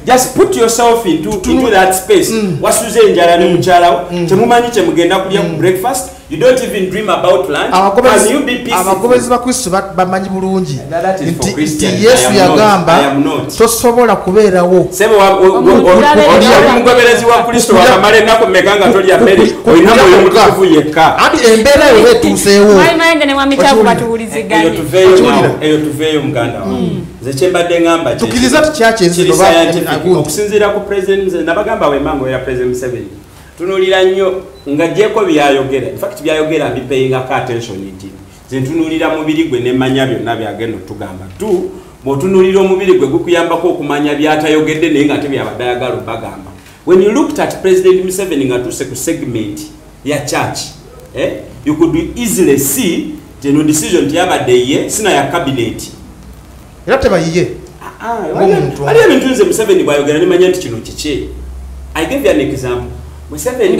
just put yourself into that space wasuze enjala ne mukyalawo temumanyi kyemugenda kulya ku breakfast you don't even dream about lunch can you be peaceful abagobezi ba Kristo bamanyi bulungi nti Yesu yagamba tosobola kubeerawo sebo omugoberezi wa Kristo wakamala ennaku mmeka nga tolya mmere olina mwoyo mutukuvu yekka ati embeera eyo wetuuseewo eyo tuveeyo muganda wange nze kyembadde ngamba tukiriza tukyaki enzino okusinziira ku president nze nabagamba wemango ya president Museveni tunulira nnyo nga jeko byayogera in fact byayogera bipeyingako attention nti nze ntunulira mubiri gwe nemanya byonna byagenda otugamba tu bw'otunulira omubiri gwe gukuyambako okumanya byatayogedde naye nga tebyabadde ayagala obagamba when you looked at president Museveni nga tuuse ku segment ya church you could easily see no decision tiyabadde ye sina ya cabinet era tebayiye waliyo ebintu nze Museveni bwayogera nemanya nti kino kiki I give you an example Museveni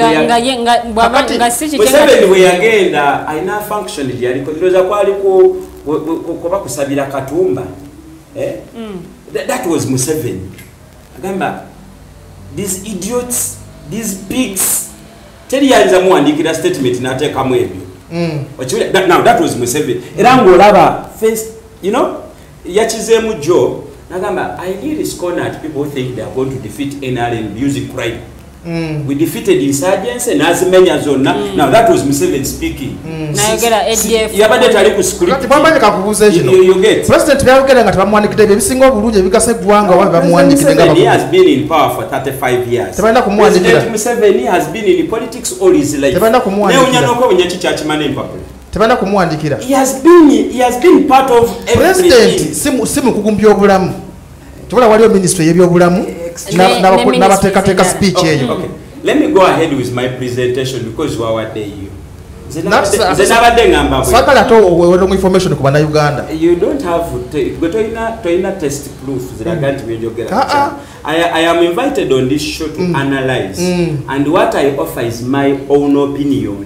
bwe yagenda alina function gyaliko ndowooza kwaliko kuba kusabira Katumba that was Museveni agamba these idiots these pigs teriyinza muwandiikira statement n'ateekamu ebyo now that was Museveni era ng'olaba first you know yakizeemu Joe nagamba I really scorn at people who think they are going to defeat NRM using crime we defeated insurgency nazimenya zonna now that was Museveni speaking nayogera ADF yabadde tali ku script bamanye kakubuuza ekino president byayogera nga tebamuwandikidde ebyo ebisinga obulungi ebigasa eggwanga oba bamuwandikidde nga he has been in power for 35 years tebalina kumuwandikira Museveni has been in politics all his life tebalina kumuwandikira naye onyana obunya kikyakimana empapula tebalina kumuwandikira he has been part of president si mukugu byobulamu tubula waliyo ministry y'ebyobulamu n'abateekateeka speech eyo let me go ahead with my presentation because wawadde you nze nabadde ngamba sakala ate owewera mu information ku bannayuganda you don't have gwe toyina test proof ziraga nti byenjogera I am invited on this show to analyze and what I offer is my own opinion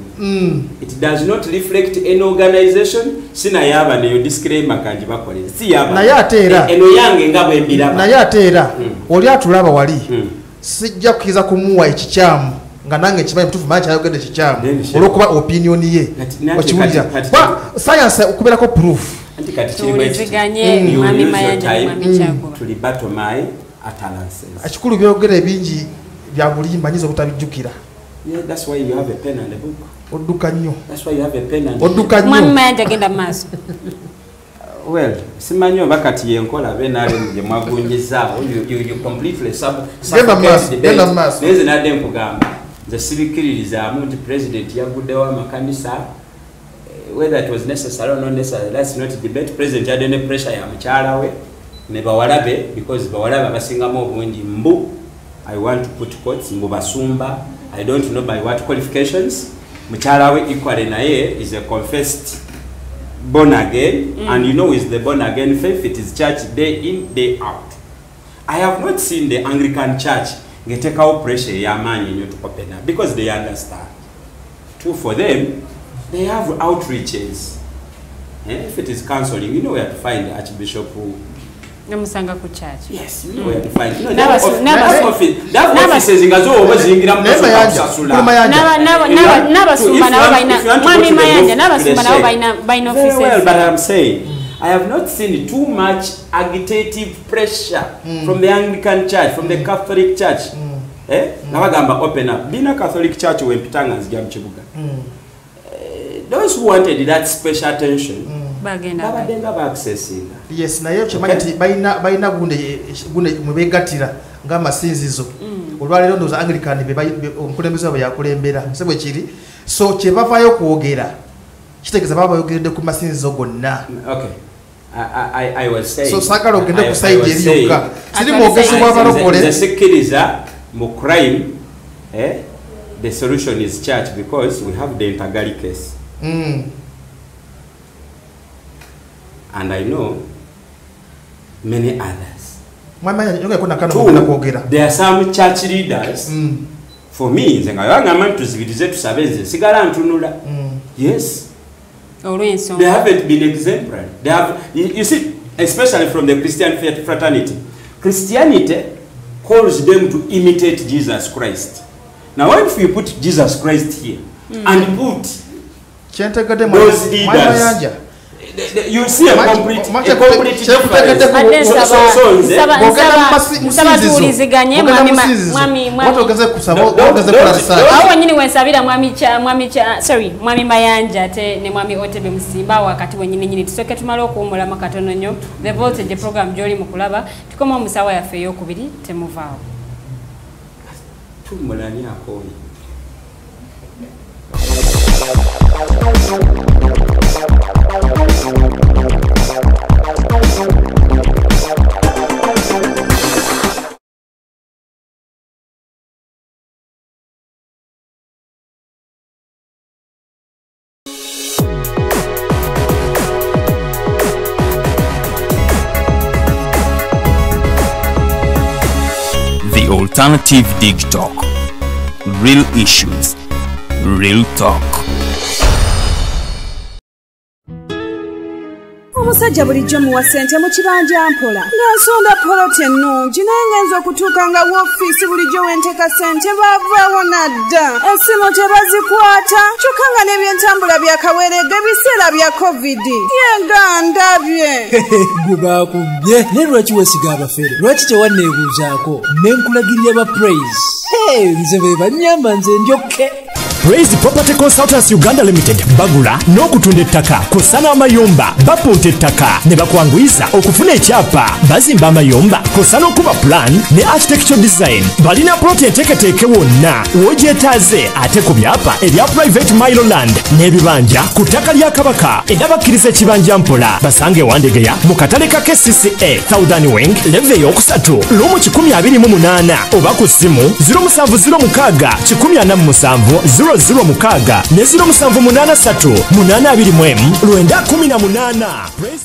it does not reflect any organization sina yaba neyo disclaimer kanji bakolera si yaba naye ateera eno yange nga bwe mbiraba naye ateera oli atulaba wali sijja kukiza kumuwa ekikyamu nga nange kimanyi mutufu manyi kyayogedde ekikyamu olw'okuba opinion ye okiwulira science okubeerako proof tuli batomai utterances ekikulu byogera ebingi bya bulimba nyiza obutabijjukira that's why you have a pen and a book odduka nnyo that's why you have a pen and odduka nnyo mwami mayanja agenda maaso well simanyi oba kati yenkola benaalemu gye mwagunjizaawo you completely neze nadde nkugamba nze sibikkiririzaamu nti president yaguddewo amakanisa whether it was necessary or not necessary let's not debate president yadde ne pressure ya mukyala we ne bawalabe because bawalabe abasingamu obungi mbu I want to put quotes mbu basumba I don't know by what qualifications mukyala we equally naye is a confessed born again and you know is the born again faith it is church day in day out I have not seen the Anglican Church take out pressure yamanyi to open up because they understand. Two, for them, they have outreaches. If it is counseling, you know where to find the Archbishop who. Namusanga ku church. Yes, you know where to find. You know, that office is in Gazo over Zingram. But I'm saying, I have not seen too much agitative pressure from the Anglican Church, from the Catholic Church. Nabagamba open up. Being a Catholic Church when Pitanga is Jamchibuga. Those who wanted that special attention, accessing. Yes, na yecho manyati baina gunde mubegatira ngama sinzizo. Olwalero ndoza Anglican be omukulembeze abo yakulembera. Sebwe kiri. So kye bavayo kuogera. Kitegeza baba yogerede ku masinzizo gonna. Okay. I was saying. So sakalo ogende ku side eri yokka. Siri mwogezi bwa barokole. The sekiriza mu crime the solution is church because we have the Ntagali case. And I know many others. There are some church leaders. For me, they yes. They haven't been exemplary. They have, you see, especially from the Christian fraternity. Christianity calls them to imitate Jesus Christ. Now, if you put Jesus Christ here and put those leaders, you see a complete difference. Mwami Mayanja te ne mwami Otebe Musimba wakati wenyine nyine tusoke tumalo kuumula makatono nyo the voltage program joli mukulaba tukoma musawa ya feyo kubiri temuvao tumulani akoni. The Alternative Dig Talk. Real issues, real talk. Omusajja bulijjo muwa ssente mu kibanja mpola ng'ensonda poloti ennungi naye ngenza okutuuka nga woofiisi bulijjo wenteeka ssente baavaawo nadda essimu tebazikwata kyokka nga n'ebyentambula byakaweerega ebiseera bya kovidi yenga ndabye gwe baakubye naye lwaki weesiga abafere lwaki tewanneebuuzaako ne nkulagirira ba praise nze be bannyamba nze ndyokke Praise Property Consultants Uganda Limited bagula n'okutunda ettaka kosa n'amayumba bapunta ettaka ne bakwanguyiza okufuna ekyapa bazimba amayumba kosa n'okuba plan ne architectural design balina ploti enteeketeeke wonna w'ogyetaaze ate ku byapa ebya private Miloland n'ebibanja ku ttaka lya Kabaka era bakkiriza ekibanja mpola basange Wandegeya mu katale ka KCCA Southern Wing leve y'okusatu lumu 128 oba ku ssimu 0706 0 mukaga ne 0783 821 918.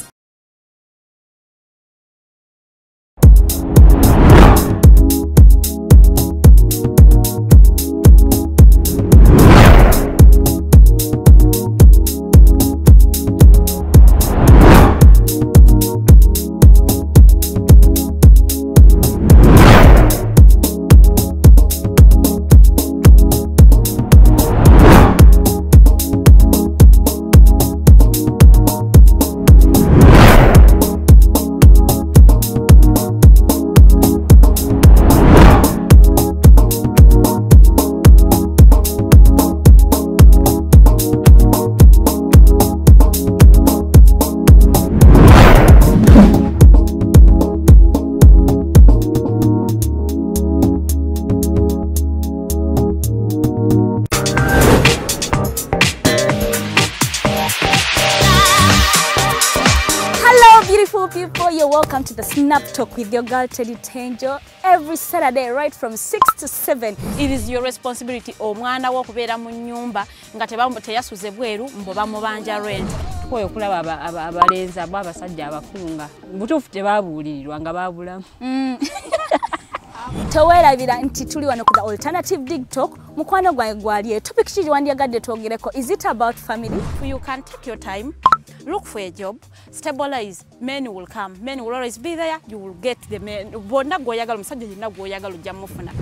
People, you're welcome to the Snap Talk with your girl Teddy Tenjo every Saturday right from 6 to 7. It is your responsibility omwana wo kubeera mu nyumba nga teyasuze bweru mbo bamubanja rent. oyo kulaba abalenzi abo abasajja abakunga butuufu tebabuulirirwa nga babulamu. Teweerabira nti tuli wano ku the Alternative Dig Talk. Mukwano gwange gwali topic kiri wandyagadde twogereko. Is it about family? You can take your time, look for a job, stabilize, men will come. Men will always be there. You will get the men. Bonna goyagala musajja yenna goyagala ojja mufuna.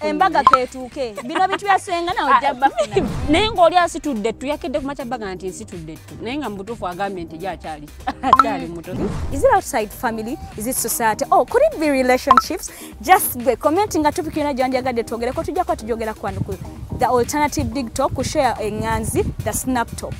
Embaga ketuuke. Bino bintu byasenga na ojja bafuna. Naye ng'oli asitudde ttu yakedde ku makyabbaga nti nsitudde ttu. Naye nga mubutuufu agambye nti gy'akyali. Akyali muto. Is it outside family? Is it society? Oh, could it be relationships? Just be commenting nga topic yona gyandyagadde twogereko tujja kwa tujogera kwano ku the Alternative Dig Talk kushare enganzi the Snap Talk.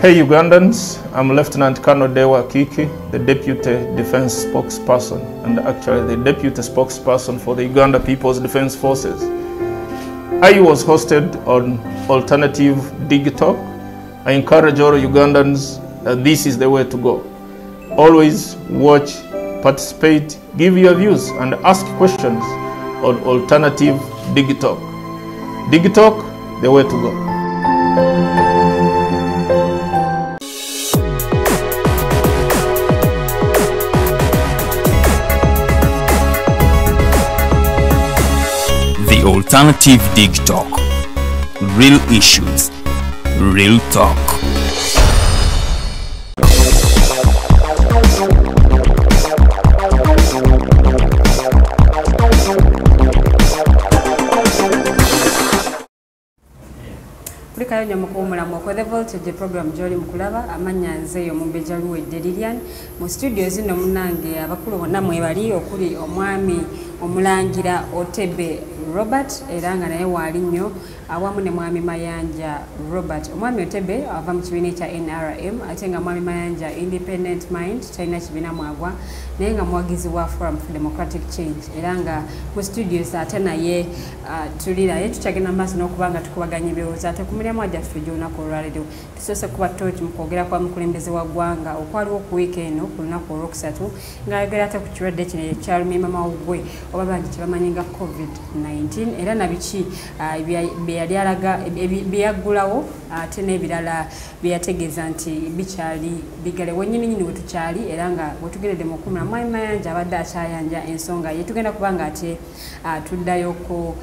Hey Ugandans, I'm Lieutenant Colonel Dewa Kiki, the Deputy Defense Spokesperson and actually the Deputy Spokesperson for the Uganda People's Defense Forces. I was hosted on Alternative Dig Talk. I encourage all Ugandans that this is the way to go. Always watch, participate, give your views and ask questions on Alternative Dig Talk. Dig Talk, the way to go. The Alternative Dig Talk. Real issues, real talk. Kulikayo nyo mukuumulamu kwa the voltage program joli mukulaba amanya nzeyo mumbeja luwedde Lilian mu studio zino munange abakulu bonna mwebali okuli omwami omulangira Otebe Robert era nga naye waali nnyo awamu ne mwami Mayanja Robert. Omwami Otebe ava mu kibiina kya NRM ate nga mwami Mayanja Independent Mind talina kibiina mwagwa naye nga muwagizi wa Forum for Democratic Change era nga mu studios ate naye tuliraye tukyagenda maaso n'okuba nga tukubaganya ebirowoozo ate ku mulimu gyaffe gy'olunaku olwaleero tusoose kuba tochi mu kwogera kwa mukulembeze wa ggwanga okwaliwo ku wiiki eno ku lunaku olwokusatu ng'ayogera ate ku kirwadde kino ekyalumye maama w'ggwe oba bangi kyebamanyi nga COVID-19 era na biki byeyaggulawo ate n'ebirala byeyategeeza nti bikyali bigale wennyininyini we tukyali era nga wetugeredde mu kumula mwami Mayanja abadde akyayanja ensonga ye tugenda kuba nga ate tuddayoko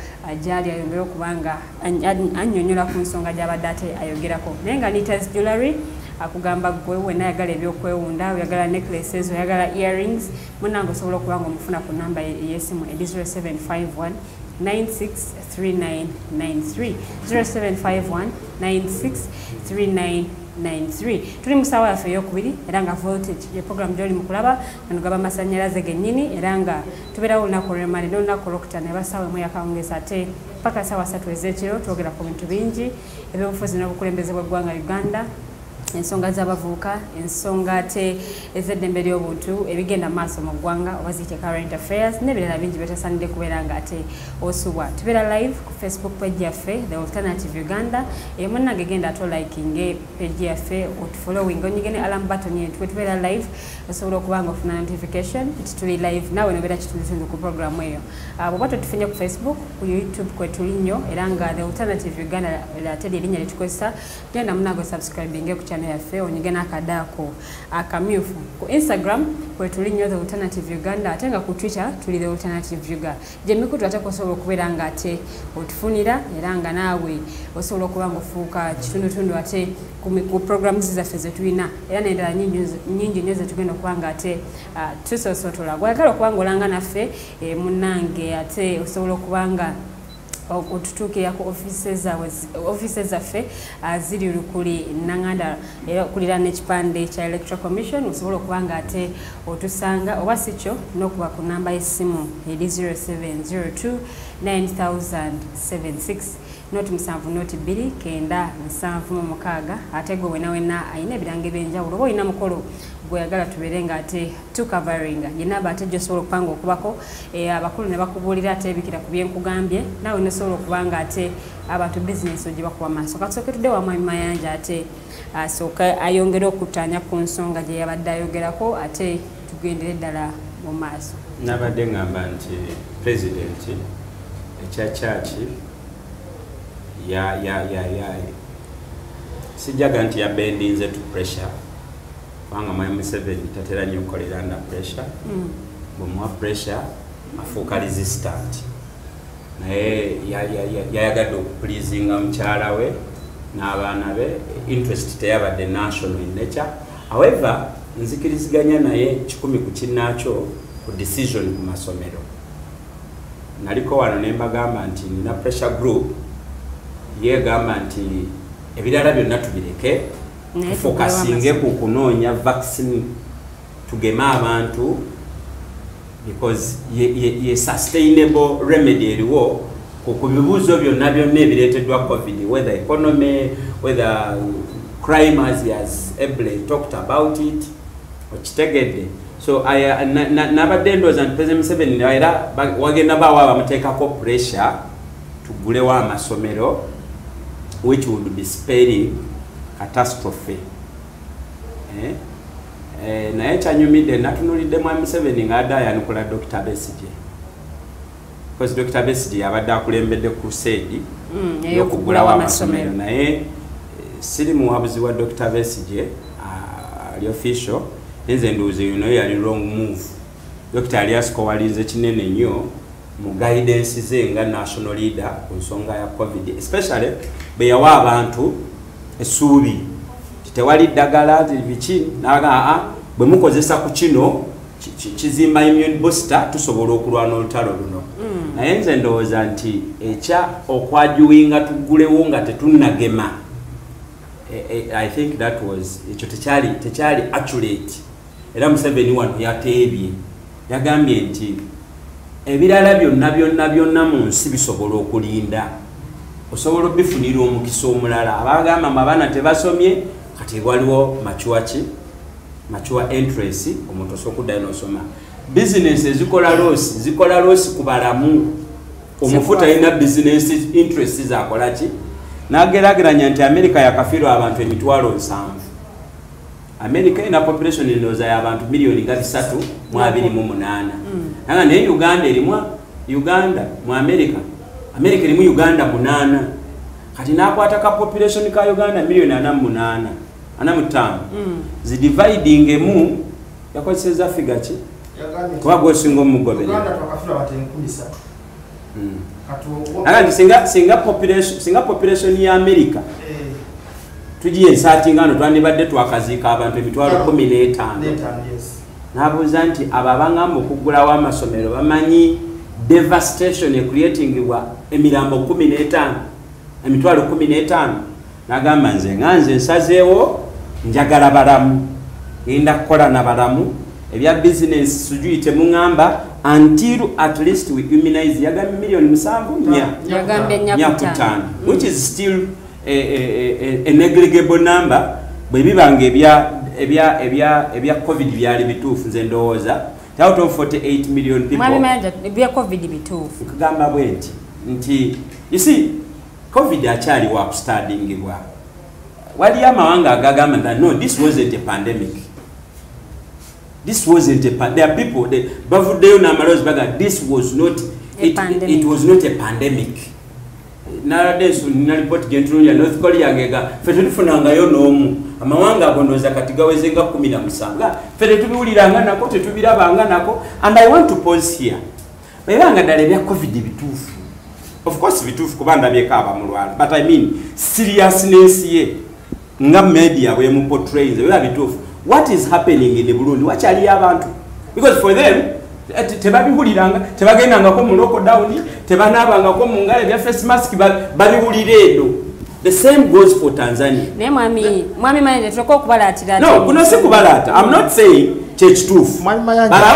gyali ayongera okuba nga annyonnyola ku nsonga gy'abadde ate ayogerako naye nga Nitas Jewelry akugamba gwe wena ayagala ebyokwewunda oyagala necklaces oyagala earrings munange osobola okuba nga omufuna ku namba ey'essimu 0751 963993 0751 963993 tuli musawa yaffe eyokubiri era nga voltage ye program gyoli mukulaba nogaba amasannyalaze gennyini era nga tubeerawo olunaku olw'emali n'olunaku olwokutaano ebasaawa emu yakawungeza ate paka saawa 3 ez'ekiro twogera ku bintu bingi ebyobufuzi n'obukulembeze bw'eggwanga Uganda ensonga z'abavubuka ensonga ate ez'eddembe ly'obuntu ebigenda maaso mu ggwanga oba ziyite current affairs n'ebirala bingi byetasaanidde kubeera nga ate osubwa tubeera live ku Facebook page yaffe The Alternative Uganda munnange genda ate olikinge page yaffe otufollowing onyige ne alarm button yetu tubeera live osobola okuba nga ofuna notification nti tuli live naawe nobeera kitundutundu ku programu eyo bw'oba totufunye ku Facebook ku YouTube kwe tuli nnyo era nga The Alternative Uganda ate lyerinnya lyetukozesa genda munnange subscribinge ku channel yaffe onyige n'akadaako akamyufu ku Instagram kwe tuli nnyo The Alternative Uganda ate nga ku Twitter tuli The Alternative Uganda gyemikutu ate kosobola okubeera nga ate otufunira era nga naawe osobola okuba nga ofuuka kitundutundu ate ku programs zaffe zetulina era n'endala nnyingi nnyo zetugenda okuba nga ate tusoosotola gwayagala okuba nga olanga naffe munnange ate osobola okuba nga otutuukira ku offices zaffe ziri lukuli Nanganda era okulira n'ekipande kya Electoral Commission osobola okuba nga ate otusanga oba si kyo n'okuba ku namba y'essimu eri 0702 9076 noti 72976 ate gwe wena ayina ebirango ebyenjawulo oba olina mukolo gweyagala tubeere nga ate tucoveringa yenaba ate gyosobola okupanga okubako abakulu ne bakubuulira ate ebikira ku byenkugambye naawe nosobola okuba nga ate abantu bizinesi ogye bakuba maaso kasooke tudde wa Mwami Mayanja ate asooka ayongere okutaanya ku nsonga gye yabadde ayogerako ate tugendere ddala mu maaso nabadde ngamba nti president ekya church sijaga nti yabendinze to pressure kubanga Mwami Museveni tatera nnyo kukolera under pressure bwemuwa pressure afuuka resistant naye yayagadde okupleasinga mukyala we n'abaana be interest teyabadde national in nature. However nzikiriziganya naye 10 ku kinnaakyo ku decision ku masomero. Naliko wano ne mbagamba nti nina pressure group yegamba nti ebirala byonna tubireke focusinge ku kunoonya vaccine tugema abantu because ye sustainable remedy eriwo ku bibuuzo byonna ebireeteddwa COVID, whether economy, whether crime as Eble talked about it okitegedde. So nabadde ndowooza nti President Museveni era wagenda bawa bamuteekako pressure tugulewo amasomero which would be spelling catastrophe. Naye kyanyumidde natunulidde Mwami Museveni ng'adaayanukula Dr. Besigye. Because Dr. Besigye yabadde akulembedde crusade y'okugulawo amasomero. Naye siri muwabuzi wa Dr. Besigye ali official nze nduuze yuno yali wrong move. Dr. Alias Kowalinze kinene nnyo mu guidance ze nga national leader ku nsonga ya COVID, especially bwe yawa abantu essuubi tewali ddagala biki naga bwe mukozesa ku kino kizimba immune booster tusobola okulwana olutalo luno. Naye nze ndowooza nti ekya okwajuwinga tugulewo nga tetunnagema, I think that was ekyo tekyali accurate. Era Museveni wano yateebye yagambye nti ebirala byonna mu nsi bisobola okulinda, osobola bifunira omukisa omulala. Abagamba abaana tebasomye kati waliwo mature interest omuntu osokuddayo n'osoma. Business zikola loss ku balamu, omufu talina business interest zakola ki. Nageraageranya nti America yakafiirwa abantu 7,000. America ina population ndowooza y'abantu miliyoni 3.28. Nanga naye Uganda erimu mu America erimu Uganda 8. Kati nakwata ka population ka Uganda miliyoni 45 zidividing emu yakozeseza figure ki kuba gwosinga omugobere singa population ya America tugiye nsaatingano twandibadde twakaziika abantu 15,000. Nabuuza nti ababangamba okuggulawo amasomero bamanyi devastation creatingibwa emirambo 15,000. Nagamba nze nsazeewo njagala balamu, ngenda kukola na balamu ebya business sujui temuŋŋamba until at least we immunize. Yagambye miliyoni 7.5 which is still a negligible number. Bwe bibanga ebya COVID byali bituufu nze ndowooza out of 48 million people ebya COVID bituufu kugamba bwe nti you see COVID akyaliwo akustadingibwa. Waliyo amawanga agagamba that no, this wasn't a pandemic. There are people bavuddeyo n'amaloozi baga this was not it was not a pandemic. Nowadays nina report gentunuya North Korea ngega ffe tetufunangayo n'omu, amawanga ago ndowooza kati gawezenga 17. Ffe tetubiwuliranga nako tetubirabanga nako. And I want to pause here. Bwebanga ddala ebya COVID bituufu, of course bituufu kuba ndabyeko abamulwala, but I mean seriousness ye nga media bwe mu portrays bweba bituufu. What is happening in Burundi wakyali abantu, because for them tebabiwuliranga, tebagendangako mu lockdown, tebanaabangako mu ngalo ebya face mask babiwulira edo. The same goes for Tanzania. Naye mwami manager tuleko okubalatira. No, kuno si kubalata. I'm not saying kyekituufu, but I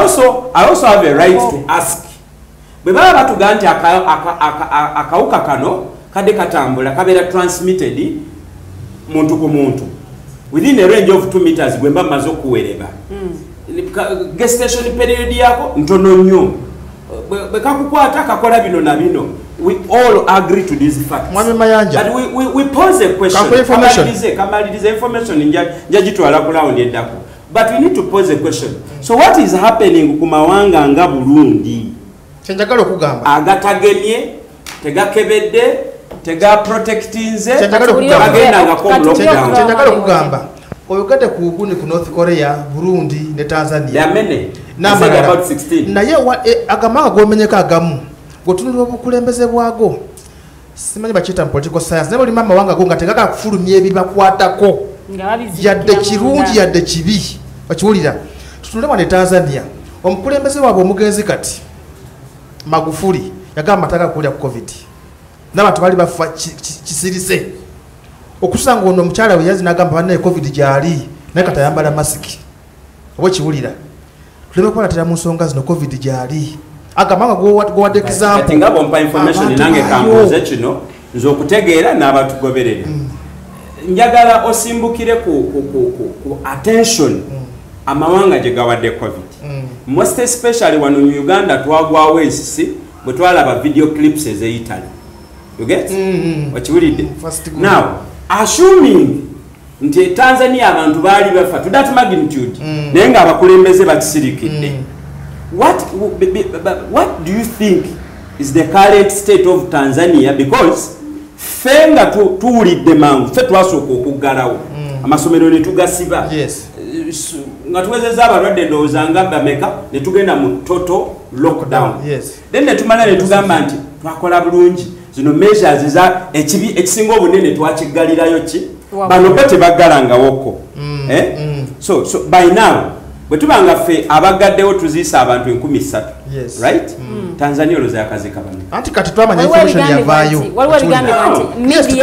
also have a right to ask. Bwe baba batuga nti akawuka kano kadde katambula kabeera transmitted muntu ku muntu within a range of 2 meters gwemba maze okuwereba. Gestation period yako ntono nnyo, bwe kakukwata kakola bino na bino. We all agree to this fact. But we pose a question. Kamalirize information njagitwala ku round eddako. But we need to pose a question. So what is happening ku mawanga nga Burundi? Kyenjagala okugamba. Agatagemye, tegakebedde, tega protectinze, bagenda lockdown. Kyenjagala okugamba. Oyogedde ku Uguni ku North Korea, Burundi ne Tanzania. There are many. About 16. Naye agamanga gomenyeka agamu. Gotunulira obukulembeze bwago. Simanyi bakiyita political science. Naye buli mama wanga go nga tegaka kufulumya ebibakwatako. Yadde kirungi yadde kibi. Bakiwulira. Tutunule wane Tanzania. Omukulembeze waabwe omugenzi kati Magufuli yagamba taka kulya COVID. N'abantu bali bafa kisirise. Okusanga ono omukyala we yazi n'agamba banne COVID gyali naye kata yambala masiki. Obo kiwulira. Tuleme kukolatira mu nsonga zino COVID gyali. Agamanga go wadde example. Ngabo mpa information nange kambuze kino nzo okutegeera n'abatugoberera. Njagala osimbukire ku attention amawanga gye gawadde COVID. Most especially wano mu Uganda twagwawo ensisi bwe twalaba video clips eze Italy. You get? Wakiwulidde? Now, assuming nti Tanzania abantu baali bafa to that magnitude naye nga abakulembeze bakisirikidde. What do you think is the current state of Tanzania? Because fenga tuwulidde mangu ffe twasooka okuggalawo amasomero ne tugasiba nga tuwezezza abalwadde ndowooza nga bameka ne tugenda mu total lockdown. Then ne tumala ne tugamba nti twakola bulungi zino measures za ekisinga obunene twakiggalirayo ki bano bo tebaggalangawoko. So by now bwe tubanga ffe abagaddewo tuziisa abantu 13,000 right? Tanzania olowooza yakazika bano anti kati twamanya information yavaayo waliwo ebigambo nti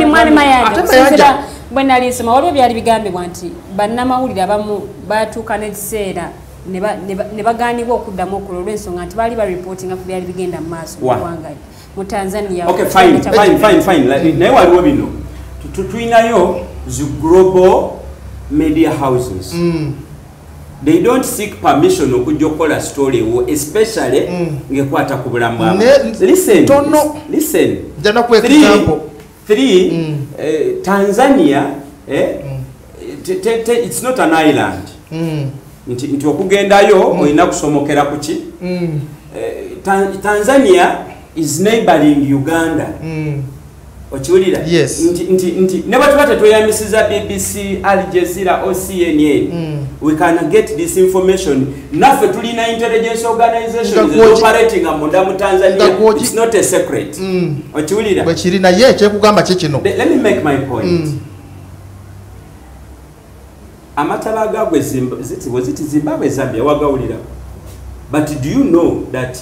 mwami Mayanja bwe nali nsoma waliwo byali bigambibwa nti bannamawulire abamu batuuka n'ekiseera ne bagaanibwa okuddamu okulo olw'ensonga nti baali bareportinga ku byali bigenda mu maaso mu ggwanga mu Tanzania. Okay, fine. Naye waliwo bino tulinayo zi global media houses. They don't seek permission okujja okukola story wo especially ngekwata ku bulamu bwabo. Listen. Jana ku example. Tanzania it's not an island. Nti okugendayo oyina kusomokera ku ki? Tanzania is neighboring Uganda. Ochiwulira? Yes. Nti ne batuba tetweyambisiza BBC, Al Jazeera or CNN. We can get this information. Naffe tulina intelligence organization is operating amunda mu Tanzania. It's not a secret. Ochiwulira? Bwekirina ye kyekugamba kikino. Let me make my point. Amataba gagwe Zimbabwe Zambia wagawulira. But do you know that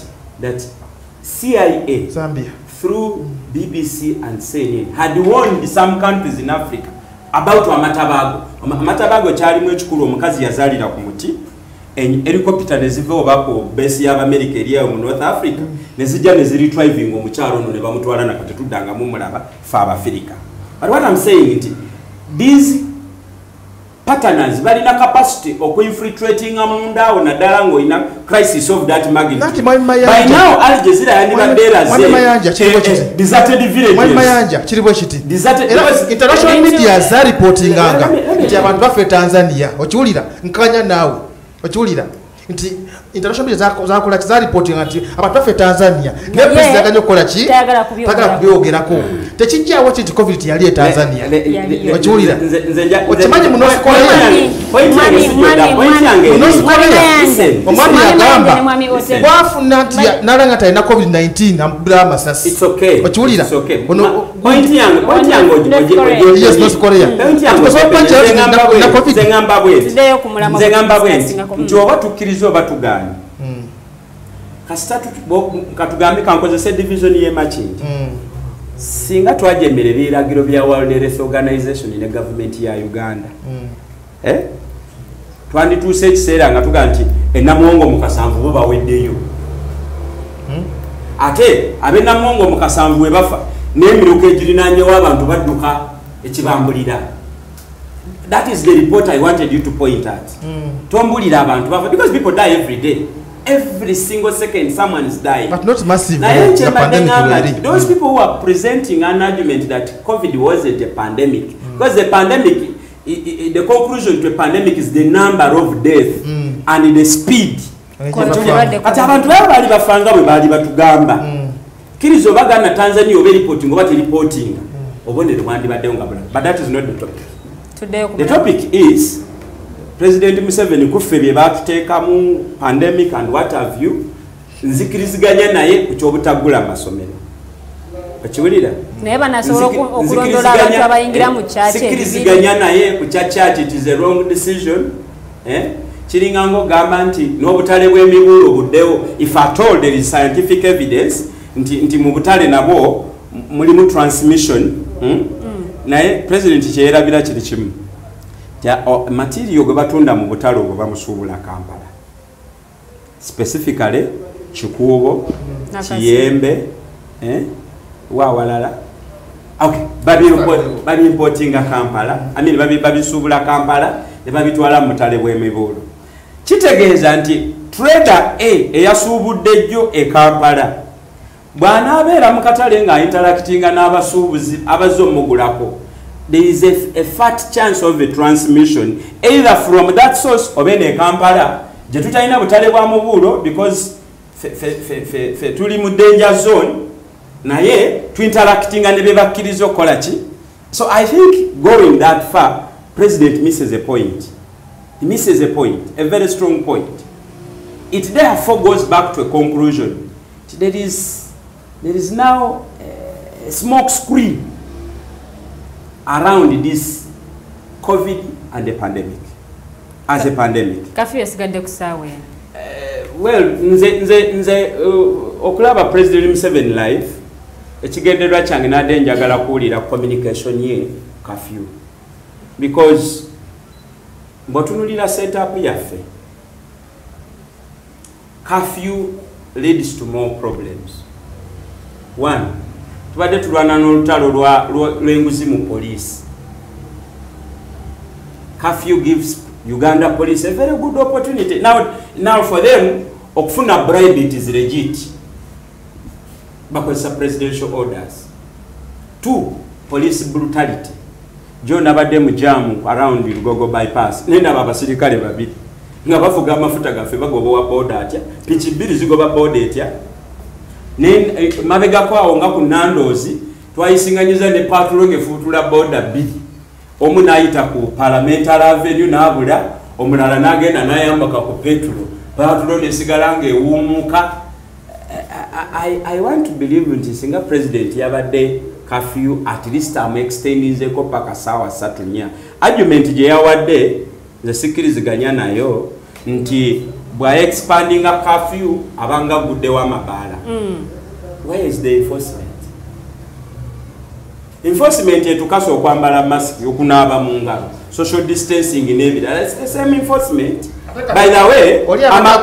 CIA Zambia through BBC and CNN had warned some countries in Africa about Amatabago. Amatabago kyalimu ekikulu omukazi yazaalira ku muti helicopter neziva obako base ya America eriyo mu North Africa nezijja neziritriving omukyalo ono ne bamutwala nakati tuddanga mu mulaba fa Abafirika. But what I'm saying is these partners balina capacity of infiltrating amunda ona dala ngo ina crisis of that magnitude. By now Al Jazeera yanibadera deserted villages. Mayanja kiribo kiti. International media za reporting anga nti abantu bafe Tanzania. Okiwulira nkanya nawe. Okiwulira nti international media zakola za reporting nti abantu bafe Tanzania. Ne president aganyo kola ki? Tagala kubyogerako. Tekijjawo kiti COVID yali Tanzania. Okiwulira okimanyi mu North Korea omwami yagamba bwafuna nti nalanga talina COVID-19 amubula amasasi. Okiwulira point yange yes North Korea nze ngamba bwenti nti oba tukkiriza oba tugaanye kasitatu katugambe kankozesa division y'emakindi singa twajemera ebiragiro bya World Health Organization ne government ya Uganda twandituuse ekiseera nga tuga nti ennamuwongo mu kasanvu bo baweddeyo ate ab'ennamuwongo mu kasanvu we bafa n'emiruka egirinaanyewo abantu badduka ekibambulira. That is the report I wanted you to point at. Tombulira abantu bafa because people die every day. Every single second someone is dying. But not massive. Those people who are presenting an argument that COVID wasn't a pandemic because the pandemic the conclusion to a pandemic is the number of death and the speed. Ati abantu bali bafanga bwe bali batugamba. Kirizo bagana Tanzania obe reporting oba te reporting. Obonde rwandi badde ngabula. But that is not the topic. Today the topic is President Museveni kufe bye batuteka mu pandemic and what have you. Nzikiriziganya naye ku kyobutagula amasomero. Achiwulira? Neba nasobola okulondola abantu abayingira mu church. Sikiriziganya naye ku church it is a wrong decision. Chiringango gamba nti n'obutale bw'emibuulo buddewo if at all there is scientific evidence nti mu butale nabo mulimu transmission. Naye president kyerabira kiri kimu. Material gwe batunda mu butale obwo bamusuubula Kampala. Specifically Chikuubo, Chiyembe, wawalala. Okay, babi importing Kampala. I mean babi subula Kampala, ne babitwala mu butale bw'emibuulo. Kitegeeza nti trader A eyasuubudde jjo e Kampala. Bwana abeera mu katale nga interactinga n'abasuubuzi abazze omugulako. There is a fat chance of a transmission either from that source or in Kampala. Je tutalina butale bwa mubuulo because fe tuli mu danger zone naye tu interacting ne bebakkiriza okola ki. So I think going that far, President misses a point. He misses a point, a very strong point. It therefore goes back to a conclusion. There is now a smoke screen around this COVID and the pandemic. As a pandemic. Kafi yasigadde kusawe. Well, nze okulaba President Museveni live ekigendererwa kyange nadde njagala kuwulira communication ye curfew. Because bw'otunulira setup yaffe, curfew leads to more problems. One, tubadde tulwana n'olutalo lw'enguzi mu police. Curfew gives Uganda police a very good opportunity. Now for them, okufuna bribe it is legit. Bakozesa presidential orders. Two, police brutality. John abadde mu jam around Lugogo bypass. Nenda abasirikale babiri. Nga bafuga amafuta gaffe bagobowa border atya. Pichi bbiri zigoba border etya. Mabega kwawo nga ku Nandozi twayisinganyiza ne patrol ng'efuutula border bbiri. Omu n'ayita ku Parliamentary Avenue n'abula, omulala n'agenda n'ayambaka ku Petro. Patrol n'esigala ng'ewuumuka. I want to believe nti singa president yabadde curfew at least I'm extending zeko paka sawa 3. Argument gye yawadde nze sikkiriziganya nayo nti bwa expanding a curfew abanga guddewo amabaala. Where is the enforcement? Enforcement etukasa okwambala mask okunaaba mu ngalo, social distancing n'ebirala. That's the same enforcement. By the way,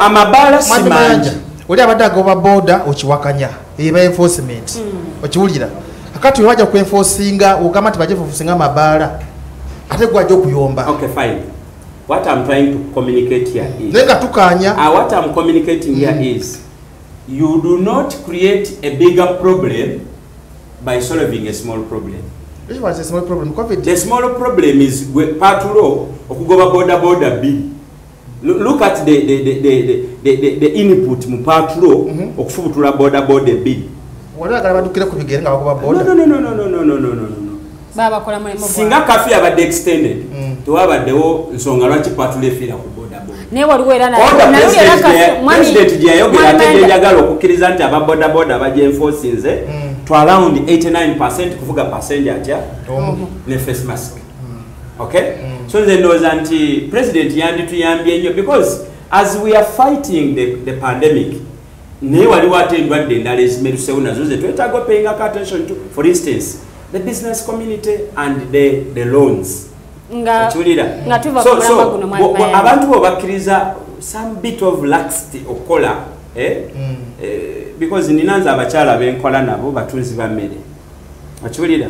amabaala simanji. Oli abadde agoba border okiwakanya eba enforcement. Okiwulira. Akati wajja ku enforcinga ogamba tibaje enforcinga amabaala. Ate gwajja okuyomba. Okay, fine. What I'm trying to communicate here is what I'm communicating here is you do not create a bigger problem by solving a small problem. Which was a small problem? COVID. The small problem is patrol okugoba border bill. Look at the input mu patrol okufubutula border bill. Wala kala badukira ku bigere nga bagoba border. No. Baba kola mulimo. Singa kafi abadde extended. Tuwabaddewo nsonga lwaki patrol efira ku border. Ne waliwo era na president yayogera ate njagala okukkiriza nti aba border baje enforcinze to around 89% kuvuga passenger atya ne face mask. Okay? So nze ndowooza nti president yandituyambye nnyo because as we are fighting the pandemic naye waliwo ate endwadde endala ezimerusewo nazo ze twetaaga paying attention to, for instance the business community and the loans. Abantu bo bakkiriza some bit of laxity okola because ninanza abakyala benkola nabo batunzi ba mmere. Akiwulira?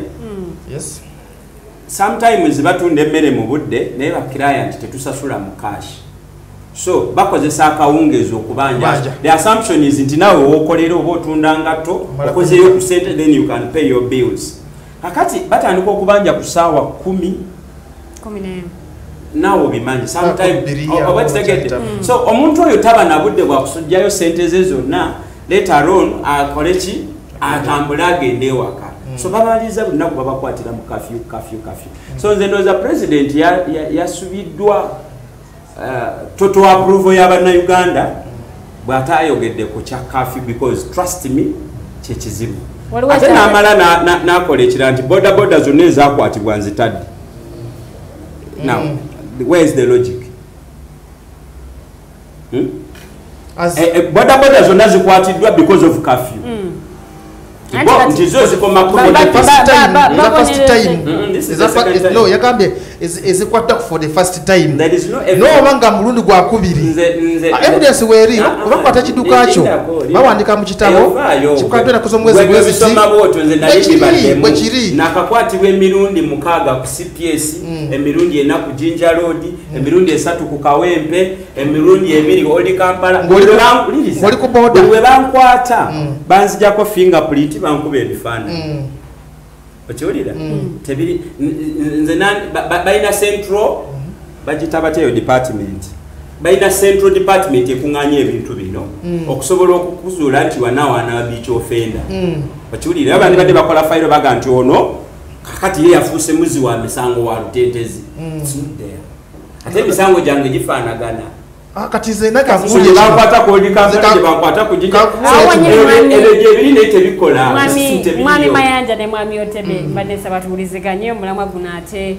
Yes. Sometimes batunda emmere mu budde naye ba client tetusasula mu cash. So bakozesa akawungezo okubanja. The assumption is nti nawe wokolera oba otunda ngato okozeyo ku sente then you can pay your bills. Kakati batandika okubanja ku saawa 10 naawe obimanyi oba kitegedde so omuntu oyo taba nabudde bwakusujjayo sente ze zonna later on akole ki atambule agende ewaka so babaliza buli nnaku babakwatira mu kafyu so nze ndowooza president yasubiddwa total approval y'abannayuganda bw'ataayogedde ku kya kafyu because trust me kyekizibu ate n'amala n'akola ekira nti bodaboda zonna ezaakwatibwa nzitadde now where is the logic bodaboda zonna zikwatiddwa because of curfew nti zo zikoma yagambye ezikwata for the first time nobanga mulundi gwakubiri evidence weeri obakwata kiduka kyo bawandika mu kitabo kikwatira kuzo mwezi bwekiri nakakwatibwa emirundi 6 ku CPS emirundi 4 ku Jinja Road emirundi 3 ku Kawempe emirundi 2 Old Kampala ngoli ku boda we bankwata banzijako fingerprint bankube ebifaananyi okiwulira tebiri nze balina central bagita bateyo department balina central department ekuŋŋaanya ebintu bino okusobola okukuzuula nti wanawana beach offender okiwulira abandi badde bakola fayiro baga nti ono kakati ye yafuuse muzi wa misango wa lutentezi ate emisango gyange gifaanagana kati zena kavuli bakwata ko dikaze bakwata ku jinja ebiri ne tebikola mwami Mayanja ne mwami Otebe badesa batuliziganye mulamwa gunate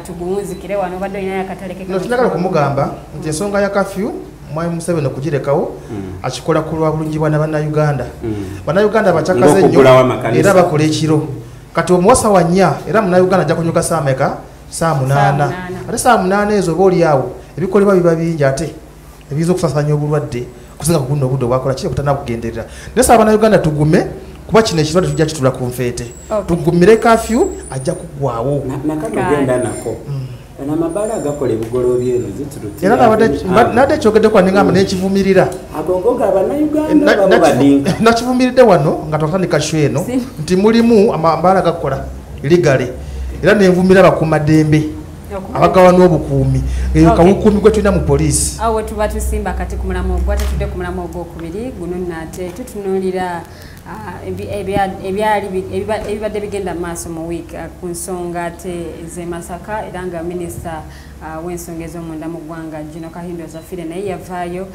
tugunzikire wano baddo ina yakataleke no tunakala kumugamba nti ensonga ya curfew mwami Museveni okugirekawo akikola kulwa bulungi bwana bannayuganda bannayuganda bachakaze nnyo era bakola ekiro kati omuwasa wanya era munnayuganda ajja kunyuka saameka saa 8 ate saa 8 ezo boli awo ebikolebwa biba bingi ate ebizo kusasanya obulwadde kusinga kuguno obudde bwakola kiri kutana kugenderera nesa abana Uganda tugume kuba kino ekirwadde tujja kitula ku nfeete tugumire curfew ajja kugwawo nakagenda nako na mabala gakola ebugolo byeno zituruti era nade kyogedde kwa ningamba nekivumirira agongoga abana Uganda babadinga nakivumiridde wano nga twatandika shweno nti mulimu amabala gakola ligale era nenvumira bakumadembe abagawa n'obukuumi kawukumi gwe tulina mu poliisi awo tuba tusimba kati ku mulamu ogwate tudde ku mulamu ogwokubiri guno nate tutunuulira ebibadde bigenda maaso mu week ku nsonga ate ze Masaka era nga minisita w'ensonga ez'omunda mu ggwanga Gino Kahindo Zafire naye yavaayo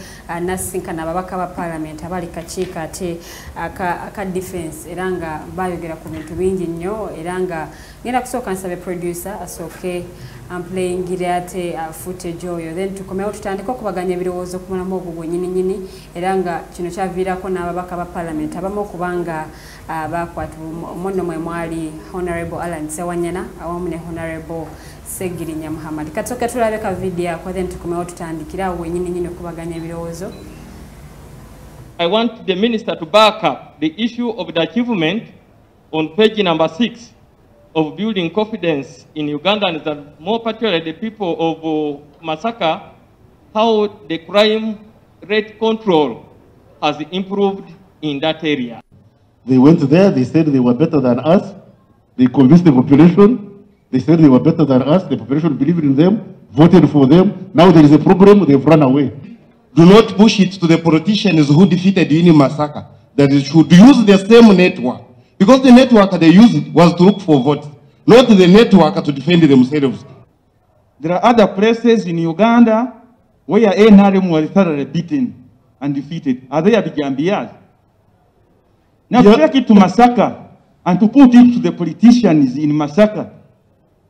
nasinkana ababaka ba parliament abali kakiiko ate aka defense era nga bayogera ku bintu bingi nnyo era nga ngenda kusooka nsabe producer asooke amplayingire ate footage oyo then tukomewo tutandika okubaganya ebirowoozo ku mulamu ogwo gwennyininyini era nga kino kyaviirako n'ababaka ba parliament abamu okubanga bakwata omuno mwe mwali Honorable Alan Sewanyana awamu ne Honorable Segirinya Muhammad katsoke tulabe ka video ako then tukomewo tutandikira awo wennyininyini okubaganya ebirowoozo. I want the minister to back up the issue of the achievement on page number 6 of building confidence in Ugandans and more particularly the people of Masaka, how the crime rate control has improved in that area. They went there, they said they were better than us, they convinced the population, they said they were better than us, the population believed in them, voted for them, now there is a problem, they've run away. Do not push it to the politicians who defeated you in Masaka, that they should use the same network. Because the network they used was to look for votes, not the network to defend themselves. There are other places in Uganda where NRM was thoroughly beaten and defeated. Are they at Gambias? Now to take it to Masaka and to put it to the politicians in Masaka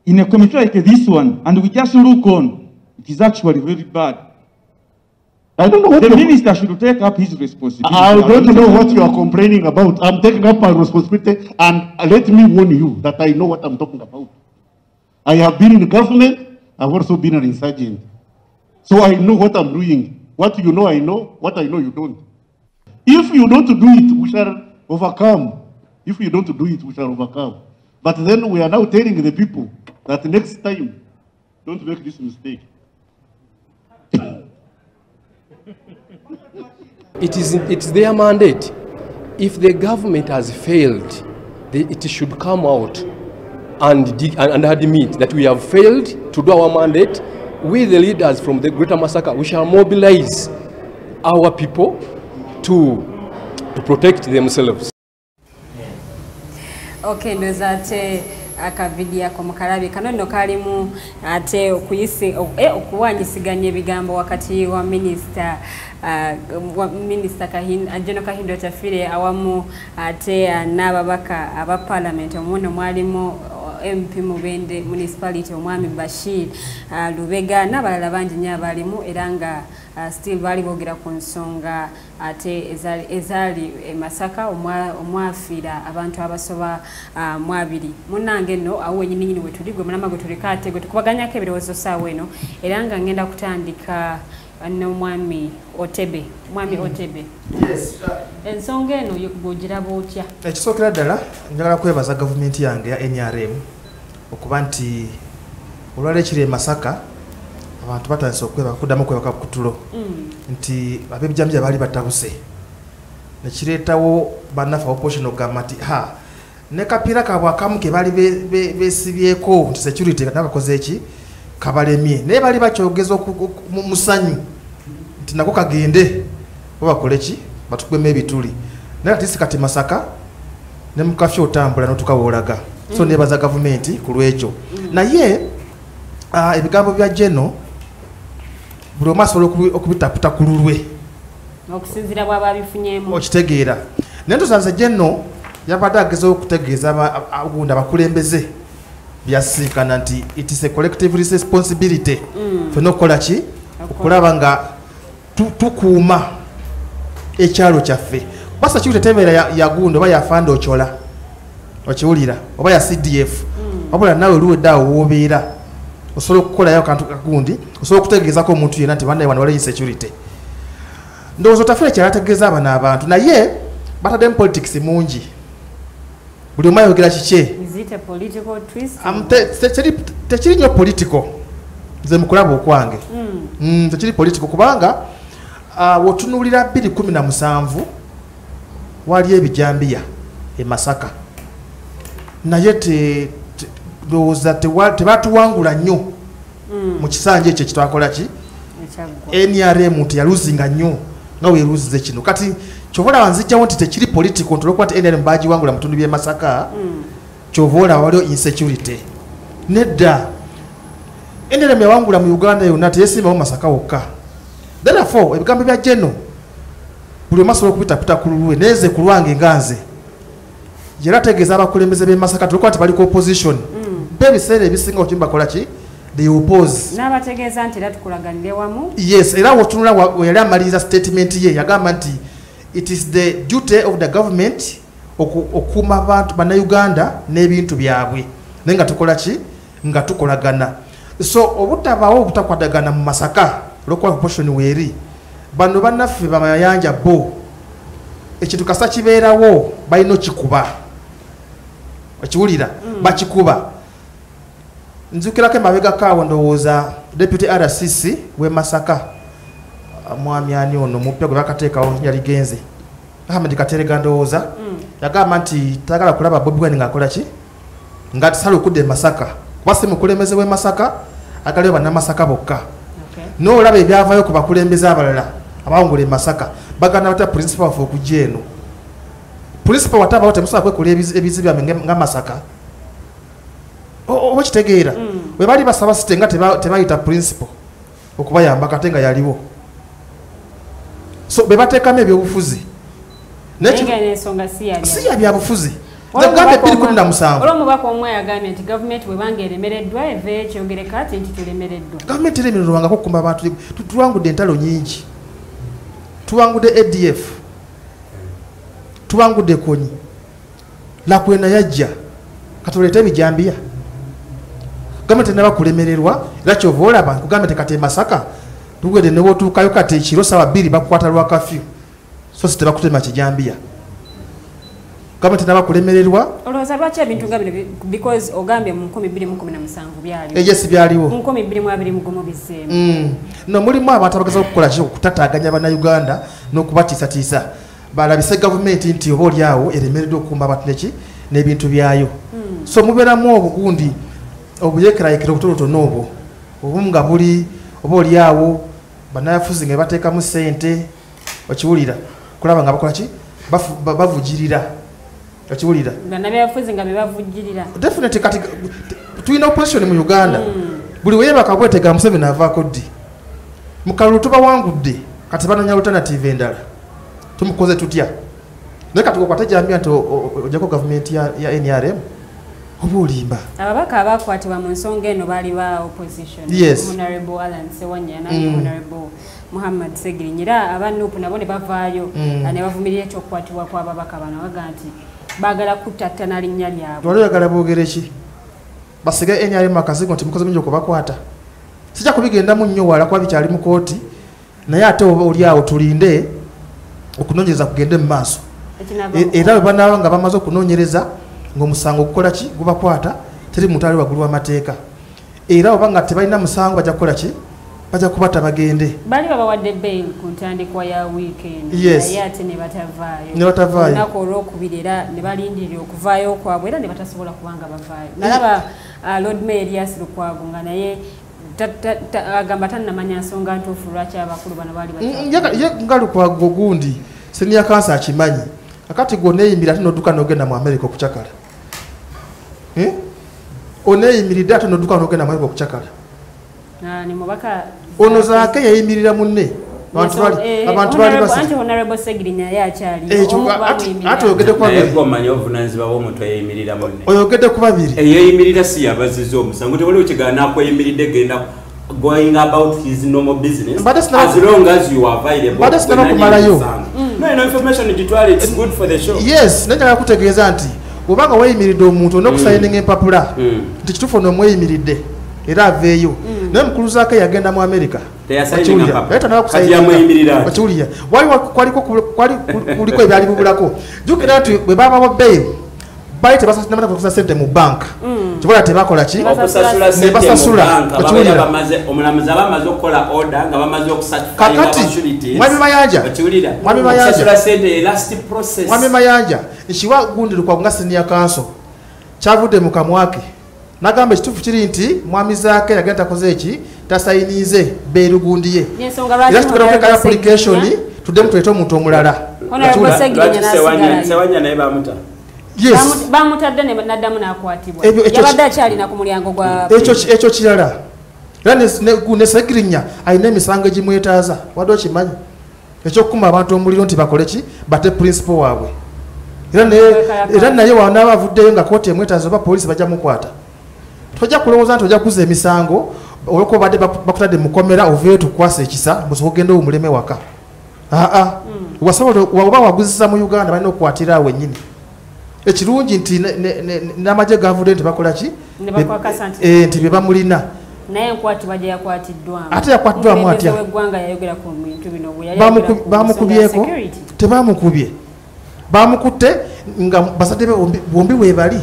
in a committee like this one, and we just look on, it is actually very bad. I don't know what the minister should take up his responsibility. I don't know what you are complaining about. I'm taking up my responsibility, and let me warn you that I know what I'm talking about. I have been in the government. I've also been an insurgent. So I know what I'm doing. What you know, I know. What I know, you don't. If you don't do it, we shall overcome. If you don't do it, we shall overcome. But then we are now telling the people that next time, don't make this mistake. It's their mandate. If the government has failed, it should come out and admit that we have failed to do our mandate, we the leaders from the Greater Masaka, we shall mobilize our people to protect themselves. Okay, ndoza ate akavidia kwa mukalabi kano nno kalimu ate okuyise okuwanyisiganya ebigambo wakati wa minister General Kahindo Tafire awamu ate n'ababaka aba parliament omuno mwalimu MP Mubende municipality omwami Bashir Lubega n'abalala bangi nnyo abalimu era nga still bali boogera ku nsonga ate ezali Masaka omwafiira abantu abasoba mwabiri munange nno awo wenyini nyini we tuli gwe mulama gwe tulikate gwe tukubaganyako ebirowoozo saawa eno era nga ngenda kutandika n'omwami Otebe. Mwami Otebe. Yes. Ensonga eno bw'ogiraba otya? Ekisookera ddala njagala kwebaza gavumenti yange ya NRM okuba nti olwaleero ekiri e Masaka abantu batandise kuddamu okwebaka ku kutulo nti ab'ebijambiya baali batabuse ne kireetawo bannaffe opposition okugamba nti ne kapiira kaabwe akamu ke baali beesibyeko nti security nakakoze eki kabalemye naye baali bakyogeza mu musanyu nti nako kagende bakole ki batukubemu ebituli naye ati kati Masaka ne mukafya otambula n'otukawoolaga so nebaza gavumenti ku lwekyo naye ebigambo bya Jeno buli omu asobola okubitaputa ku lulwe okusinziira bw'aba bifunyeemu okitegeera naye ntusanze Jeno yabadde agezaho okutegeeza agundi abakulembeze byasinkana nti it is a collective responsibility fena okukola ki okulaba nga tukuuma ekyalo kyaffe basa kiwute tebeera yagundi oba yafanda okyola okiwulira oba ya CDF wabula naawe luwedde awo woobeera osobola okukolayo akantu kagundi osobola okutegeezako omuntu yenna nti bannaye wano waliyo security ndowooza Tafire kyalategeeza abano abantu naye bataddemu politics mungi buli omu ayogera kikye tekiri nnyo political nze mukulaba okwange tekiri political kubanga wotunuulira 2017 waliyo ebijambiya e Masaka naye ndowooza tebatuwangula nnyo mu kisanja ekyo kitwakola ki NRM teyaluzinga nnyo nga weeruzize kino kati kyova wanzijjawo nti tekiri political ntolwokuba nti NRM bagiwangula mu bitundu by'e Masaka kyova olaba waliwo insecurity nedda NRM yawangula mu Uganda yonna teyesimbawo Masaka wokka therefore ebigambo bya Jeno buli omu asobola okubitaputa ku lulwe neeze ku lwange nga nze era ategeeza abakulembeze b'e Masaka tulikuba nti bali ku opposition bebiseera ebisinga okimba kola ki they oppose n'abategeeza nti era tukulaganire wamu yes era wotunula yali amaliriza statement ye yagamba nti it is the duty of the government okukuuma abantu bannayuganda n'ebintu byabwe naye nga tukola ki nga tukolagana so obutabaawo obutakwatagana mu Masaka olwokuba opposition weeri bano bannaffe bamayanja bo ekintu kasa kibeerawo balina okikuba okiwulira bakikuba nzukirako emabega kaawo ndowooza deputy RCC w'e Masaka mwami ani ono mupya gwe bakateekawo yali genze Ahmed Katerega ndowooza yagamba nti tagala kulaba Bobi Wine ng'akola ki nga tisala okudda e Masaka kuba si mukulembeze w'e Masaka agaliyo bannamasaka bokka n'olaba ebyavaayo ku bakulembeze abalala abawangula e Masaka bagana bata principal waffe okujja eno principal watabawo temusobola kwekola ebizibu byabwe nga Masaka oba kitegeera bwe bali basaba site nga tebayita principal okubayamba kate nga yaliwo so be bateekamu ebyobufuzi si ya byabufuzi Zagambe 2017 olw'omubaka omwe yagambye nti gavumenti bwebanga eremereddwa eve ekyogereka ati nti tulemereddwa gavumenti eremererwanga kukumba abantu tuwangudde entalo nyingi tuwangudde ADF tuwangudde konyi lakwena yajja katuleeta ebijambiya gavumenti naba kulemererwa era kyova olaba kugambye tekati e Masaka tugwedde ne wotuukayo kati ekiro sawa 2 bakukwata lwa kafyu so si tebakutema kijambiya gavumenti naba kulemererwa olowooza lwaki ebintu nga bino because ogambye mu 2017 byaliwo yes byaliwo mu 2021 bizzeemu no mulimu abantu abageza okukola ki okutataaganya bannayuganda n'okubatiisatiisa balabise gavumenti nti oba oli awo eremereddwa okukumba abantu neki n'ebintu byayo so mubeeramu obugundi obuyeekeraayekera obutonotono obwo obumu nga buli oba oli awo bannayafuzi nga bateekamu ssente okiwulira kulaba nga bakola ki bavugirira okiwulira bannabyabufuzi nga bebavugirira definitely kati tulina opposition mu Uganda buli weyebaka bwetega Museveni avaako ddi mu kalulu tubawangudde kati banoonya alternative endala tumukoze tutya naye kati kwatajambya nti ojjako gavumenti ya NRM oba olimba ababaka abakwatibwa mu nsonga eno baali ba opposition Honorable Alan Sewanya na Honorable Muhammad Segirinyira aba NUP nabo ne bavaayo ne bavumirira ekyokukwatibwa kw'ababaka bano baga nti baagala kutattana linnya lyabwe wali oyagala boogere ki basigaye NRM akazigo nti mukozi mingi okubakwata sijja kubigendamu nnyo wala kuba bikyali mu kooti naye ate oba oli awo tulinde okunoonyereza kugende mu maaso era bwe banaaba nga bamaze okunoonyereza ng'omusango gukola ki gubakwata teri muntu ali waggulu w'amateeka era oba nga tebalina musango bajja kukola ki bajja kubata bagende bali babawadde bail ku ntandikwa ya weekend naye ate ne batavaayo olunaku olwokubiri era ne balindirira okuvaayo kwabwe era ne batasobola kubanga bavaayo nalaba Lord Mayor Elias Lukwago nga naye agamba tannamanya nsonga ntuufu lwaki abakulu bano baali ye nga Lukwago gundi senior kansa akimanyi akati goneeyimirira ate n'odduka n'ogenda mu America okucakala oneeyimiridde ate n'odduka n'ogenda mu America okucakala ono zaake yayimirira munne abantu bali anti Honorable Segirinya yakyali ate oyogedde ku babiri omanyi obuvunaanyizibwa bw'omuntu eyayimirira munne oyogedde ku babiri eyeeyimirira si yabaziza omusango tewaliwo kigaa nakweyimiridde genda going about his normal business as long as you are available bade sinaba kumalayo no information gitwale it's good for the show yes nenjagala kutegeeza nti bw'obanga weyimiridde omuntu olina okusayininga empapula nti kituufu ono omweyimiridde era aveeyo naye mukulu zaake yagenda mu America wakiwulira kuliko ebyali bubulako jjukira nti bwe babawo bail bali tebasasula kusa sente mu bank kibola tebakola ki ne basasula omulamuzi aba amaze okukola order nga bamaze kakati mwami mayanja nkiwa gundi Lukwago nga senior counsel kyavudde mu kamwake nagamba ekituufu kiri nti mwami zaake yagenda takoze eki tasayinize beerugundi ye era kitugenda okuteekayo application tuddemu tuleete omuntu omulala Sewanya naye bamuta bamutadde naddamu nakwatibwa yabadde akyalina ku mulyango gwa ekyo kirala era ne Segirinya alina emisango egimwetaaza wadde okimanyi ekyokukuma abantu omuliro nti bakole ki bate principal waabwe era naye wanaaba avuddeyo nga kooti emwetaaza oba poliisi bajja mukwata tojja kulowooza nti ojja kuza emisango olwokuba badde bakutadde mukomera oveeyo tukwasa ekisa musobola ogenda omuleme waka wasobola oba waguzisa mu Uganda balina okukwatira awo ennyini ekirungi nti n'amagye gavudde nti bakola ki nti bye bamulina naye enkwatibwa gye yakwatiddwamu ate yakwatiddwamu atya w'eggwanga yayogera ku bintu bino bamukubyeko tebamukubye bamukutte nga bazadde be bombi weebali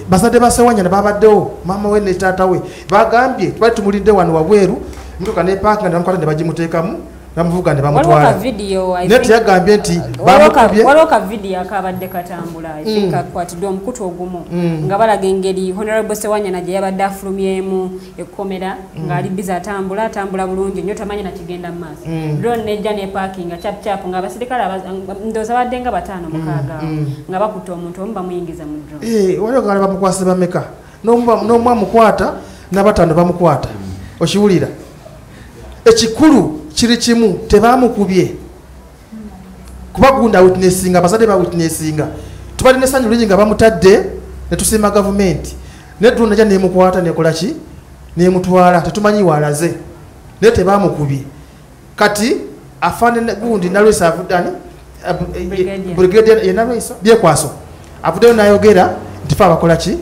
bazadde ba Sewanya babaddewo maama we ne taata we bagambye twali tumulidde wano wabweru motoka nepaaka nga bamukwata ne bagimuteekamu bamuvuga ne bamutwala naye teyagambye nti waliwo ka vidiyo akabadde katambula kakwatiddwa omukutu ogumu nga balaga engeri Honorable Sewanya gye yabadde afulumyemu ekkomera ng'ali biza atambula bulungi nnyo tamanyi nakigenda mu maaso drone nejja nepaakinga capucapu ng'abasirikale ndowooza badde nga 5-6 nga bakutte omuntu omu bamuyingiza mu drone waliwo nga bamukwase bameka n'omu amukwata n'abataano bamukwata okiwulira ekikulu kiri kimu tebamukubye kuba gunda witnessinga abazadde ba witnessinga tubali n'essanyu lingi nga bamutadde ne tusiima gavumenti naye drone najja nemukwata nekola ki nemutwala tetumanyi walaze naye tebamukubye kati afaanane gundi Nalwesa avudani brigadier yenalwesa byekwaso avuddeyo n'ayogera nti fe abakola ki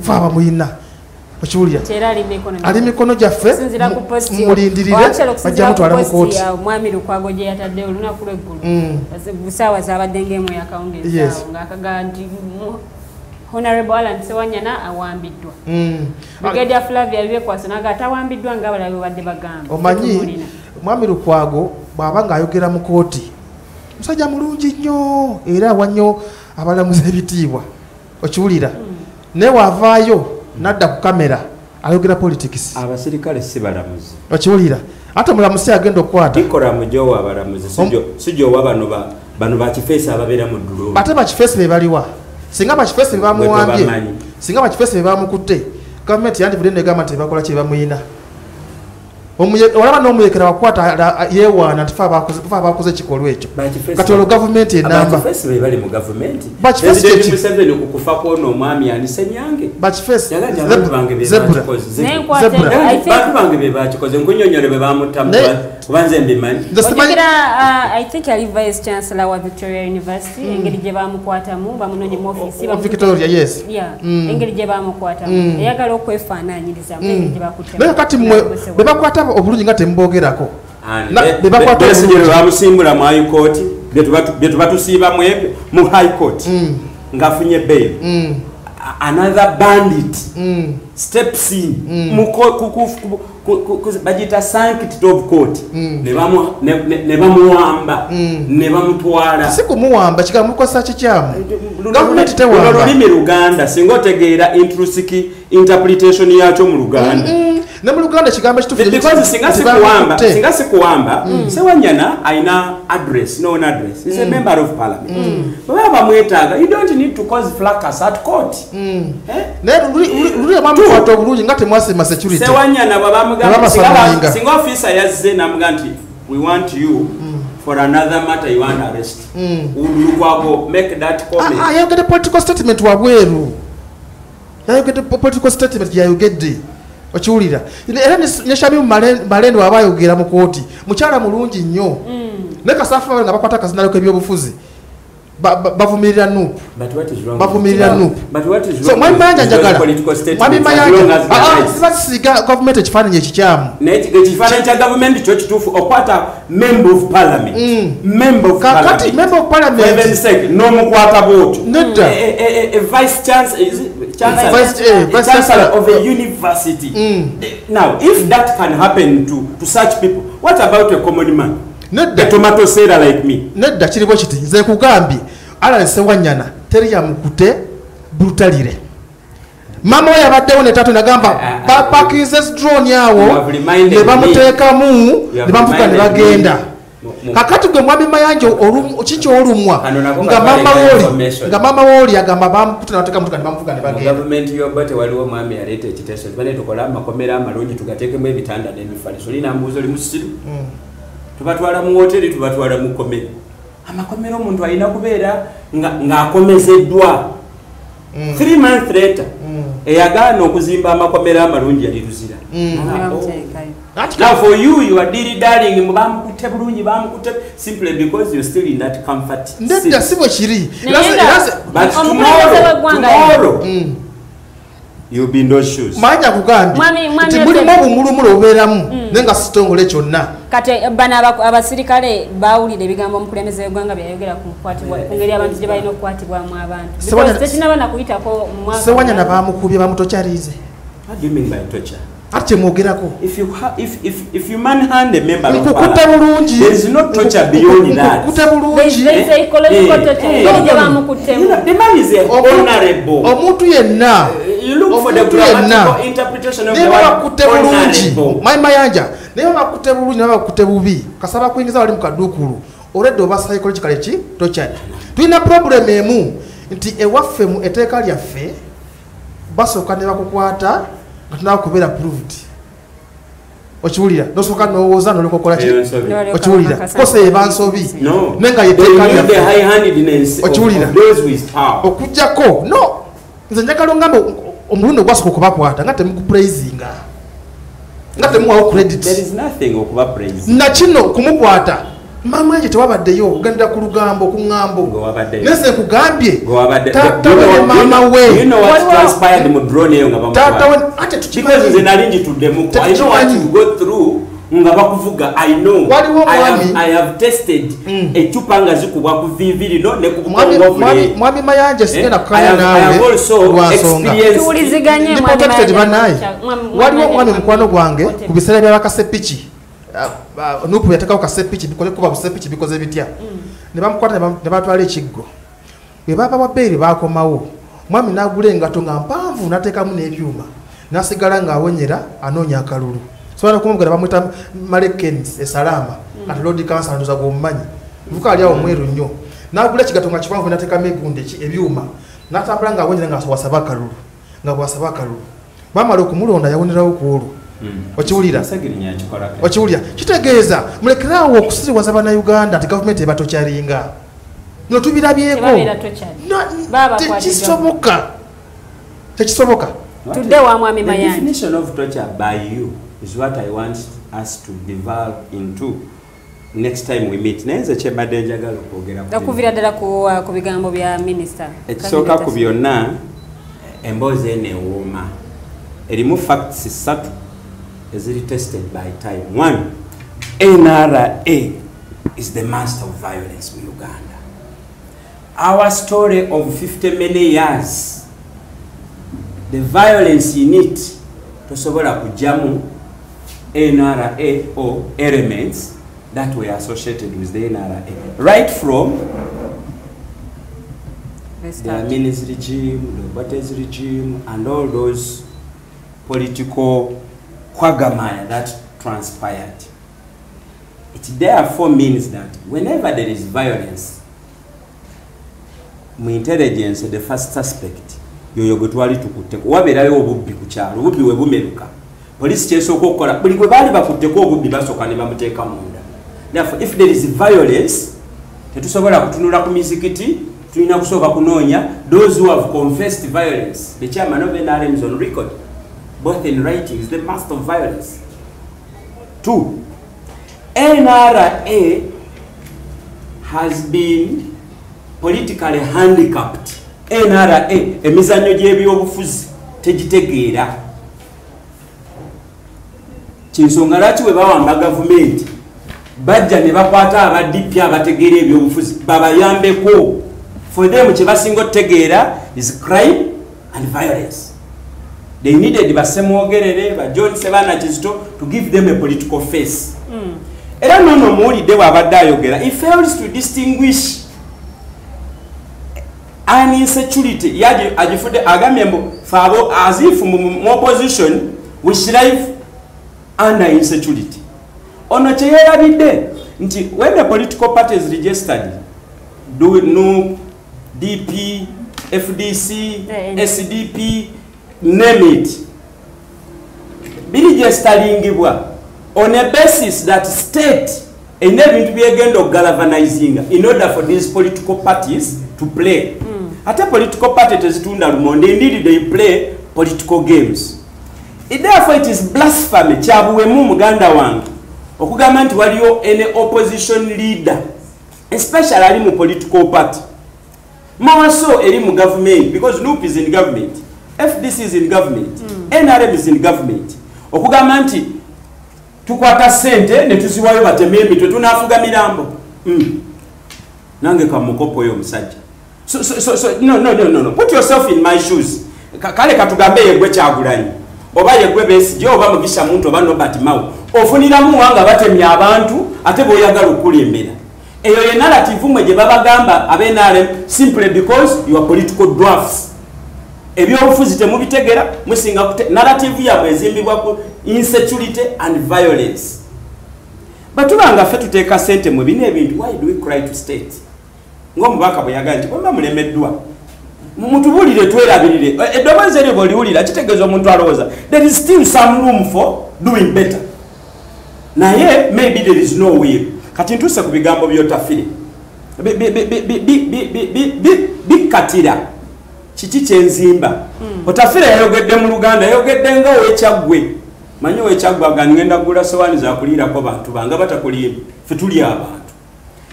fe abamuyina okiwulira ali mikono gyaffe mulindirire bajja mutwala mu kooti omwami Lukwago gye yatadde olunaku lw'eggulu busaawa zabadde ng'emu yakawungeezaawo ng'akagaa nti Honorable Alan Sewanya awambiddwa Brigadier Flavia Byekwaso naga atawambiddwa ng'abalala bwe badde bagamba omanyi omwami Lukwago bw'aba ng'ayogera mu kooti musajja mulungi nnyo era awa nnyo abalamuzi ebitiibwa okiwulira naye wavaayo nadda ku kamera ayogera politics. Abasirikale si balamuzi. Okiwulira ate mulamuzi agenda okukwata ikola mujowa abalamuzi sijo bano ba kifeesi ababeera mu ddulu. Ate ba kifeesi be baliwa singa ba kifeesi be bamuwambye singa ba kifeesi be bamukutte gavumenti yandivudde negamba nti bakola kye bamuyina. Olaba n'omuyekera wakwata yeewaana nti fe abakoze ekikolwa ekyo kati olwo gavumenti enamba bali mu gavumenti Museveni okukufa kwona omwami yanise nyange bantu bange be bakikoze nkunyonyole be bamutamu kubanze mbimanyi I think ali vice chancellor wa Victoria University engeri gye bamukwatamu bamunonye mu office Victoria yes engeri gye bamukwatamu eyagala okwefaanaanyiriza engeri gye bakutamu naye kati mmwe be bakwata obulungi nga tembogerako besigero bamusimbula mu high court bye tusiiba mu high court ngafunye bail another bandit steps in bagita sanctity of court ne bamuwamba ne bamutwala si kumuwamba kigambo mukosa kikyamu gavumenti tewamba olulimi Luganda singa otegeera intrinsic interpretation yakyo mu Luganda ne mu Luganda kigambo kitufu because singa sikuwamba Sewanyana aina address no address is a member of parliament baba mwetaaga you don't need to cause fracas at court ne luli mamukwata obulungi nga temwasema security Sewanyana baba singa officer yazze namuganti we want you for another matter you want arrest ulukwago make that comment you get a political statement wabweru you get a political statement you get the okiwulira era neshabi malendo abayogera mu kooti mukyala mulungi nnyo ne Kasafa nga bakwata kazinalo k'ebyobufuzi bavumirira nupu bavumirira nupu so mwami mayanja njagala mwami mayanja sibasiga government ekifaananyi ekikyamu ekifaananyi kya government kyo kituufu okwata member of parliament kakati member of parliament n'omukwata bwotyo nedda vice chancellor of a university now if that can happen to such people what about a common man nedda tomato seller like me nedda kiriwo kiti nze kugambye ala Sewanyana teri yamukute brutalire mama we yabaddewo ne tato nagamba bapakize drone yawo ne bamuteekamu ne bamufuka ne bagenda kakati gwe mwami mayanja kiki olumwa nga mama woli agamba bamukuta nabateeka mutuka ne bamufuka ne bagenda government yobote waliwo mwami yaleeta ekiteeso tubane tukola amakomera amalungi tugateekemu ebitanda n'emifaliso olina mbuuzi oli musiru tubatwala mu hoteli tubatwala mu komera amakomera omuntu alina kubeera ng'akomezeddwa 3 months later eyagaana okuzimba amakomera amalungi yaliruzira now for you are dilly darling bamukute bulungi bamukute simply because you're still in that comfort ndedda si bwe kiri but tomorrow you'll be in those shoes manja kugambye nti mulimu obumulumulu obeeramu naye nga sitongole kyonna kati bano abasirikale bawulira ebigambo omukulembeze w'eggwanga byayogera ku ngeri abantu gye balina okukwatibwamu abantu tekinaba nakuyitako Sewanyana bamukubye bamutokyalize what do you mean by torture ate mwogerako if you manhand a member of parliament there is no torture beyond that the man is honorable omuntu yenna you look for the grammatical interpretation of the word honorable my mayanja naye bakute bulungi nabakute bubi kasaba kuyingiza wali mu kadukulu already oba psychological eki torture tulina problem emu nti ewaffe mu eteeka lyaffe basooka ne bakukwata nga tunakubeera proved okiwulira nosooka nowooza nolikokola ki okiwulira kose ebansobi nenga yeteeka lyaffe okiwulira okujjako no nze njagala ongambe omulundi ogwasooka okubakwata nga temukupraisinga nga temuwawo credit nakino kumukwata mama nje tewabaddeyo ogenda ku lugambo ku ŋŋambo nese nkugambye tawe mama we ate tukimanyi nga bakuvuga I know I have tested echupa nga zikubwa ku vivirino ne ku mwami mayanja sigenda kukanya nawe lwansonga tuwuliziganye waliwo mwami mukwano gwange ku biseera bya bakasepiki nupu yatakawo kasepiki bikole kuba busepiki bikoze bitya ne bamukwata ne batwala ekiggo bwe baba wa beeri bakomawo mwami n'agula engato nga mpanvu kiwavu nateekamu n'ebyuma nasigala ng'awonyera anoonya akalulu sobola kumugera bamwita Malekens Esalama ati Lord Council ndoza gwomumanyi muka ali awo mweru nnyo n'agula ekigato nga kiwanvu nateekamu egunde ebyuma n'atambula ng'awonyera ng'awasaba akalulu bamala okumulonda yawonerawo ku olwo okiwulira kitegeeza mulekerawo okusiriwaza bannayuganda nti gavumenti ebatokyalinga no tubirabyeko tekisoboka tudde wa mwami Mayanja. The definition of torture by you is what I want us to devolve into next time we meet. Nenze kyebadde njagala okwogera okuvira ddala ku bigambo bya minisita ekisooka ku byonna emboozi eneewooma erimu facts ssatu eziri tested by time. One, NRA is the master of violence in Uganda. Our story of 50 many years, the violence in it tosobola kujamu NRA or elements that were associated with the NRA right from the Amini's regime, the Obote's regime, and all those political quagmire that transpired. It therefore means that whenever there is violence, mu intelligence, the first suspect, yoyo gutwali tukuteko waberayo obubbi ku kyalo obubbi we bumeruka police kyesooka okukola buli gwe baali bakutteko obubbi basooka ne bamuteeka munda. Therefore if there is violence tetusobola kutunula ku mizikiti, tulina kusooka kunoonya those who have confessed violence. The chairman of NRM is on record both in writing is the master of violence. Two, NRA has been politically handicapped. NRA emizannyo gy'ebyobufuzi tegitegeera. Kinsonga lwaki bwe bawamba gavumenti bajja ne bakwata abadipya abategeera ebyobufuzi babayambeko. For them kye basinga otegeera is crime and violence. They needed basemwogerere ba John Sebana Kizito to give them a political face. Era nono muwulidde bw'abadde ayogera, he fails to distinguish an insecurity yaji ajifude agambye mbu fabo as if mu opposition we strive under insecurity. Ono kye yeerabidde nti when the political parties registered NUP, DP, FDC, SDP, name it, registeringibwa on a basis that state enabling to be again of galvanizing in order for these political parties to play. Ate political party tezitunda lumonde, indeed they play political games. Therefore it is blasphemy kyabuwemu muganda wange okugamba nti waliyo any opposition leader especially ali mu political party mawaso eri mu government because NUP is in government, FDC is in government, NRM is in government. Okugamba nti tukwata sente ne tuziwayo bateme emitwe tunafuga mirambo. Nange kamukopo yo musajja. So no. Put yourself in my shoes. Kale katugambe yegwe Kyagulanyi. Oba yegwe Besigye oba Mugisha Muntu oba Nobert Mao. Ofuniramu wanga batemya abantu ate boyagala okulembera. Eyo ye narrative mwe gye babagamba abenare simply because you are political drafts. Ebyobufuzi temubitegera musinga narrative yabwe ezimbibwa ku insecurity and violence. Batubanga ffe tuteeka sente mu bino ebintu, why do we cry to state? Ng'omubaka bwe yagamba nti bwemba mulemeddwa mutubulire twerabirire eddoboozi eryo bw'oliwulira kitegeeza omuntu alowooza there is still some room for doing better. Naye maybe there is no will. Kati ntuuse ku bigambo by'otafire bikkatira kiki kyenzimba. Otafire yayogedde mu Luganda, yayogedde nga ow'Ekyaggwe. Manyi ow'Ekyaggwe aga ngenda kugula sowaani zakuliirako bantu banga batakulimba ffe tuli abantu.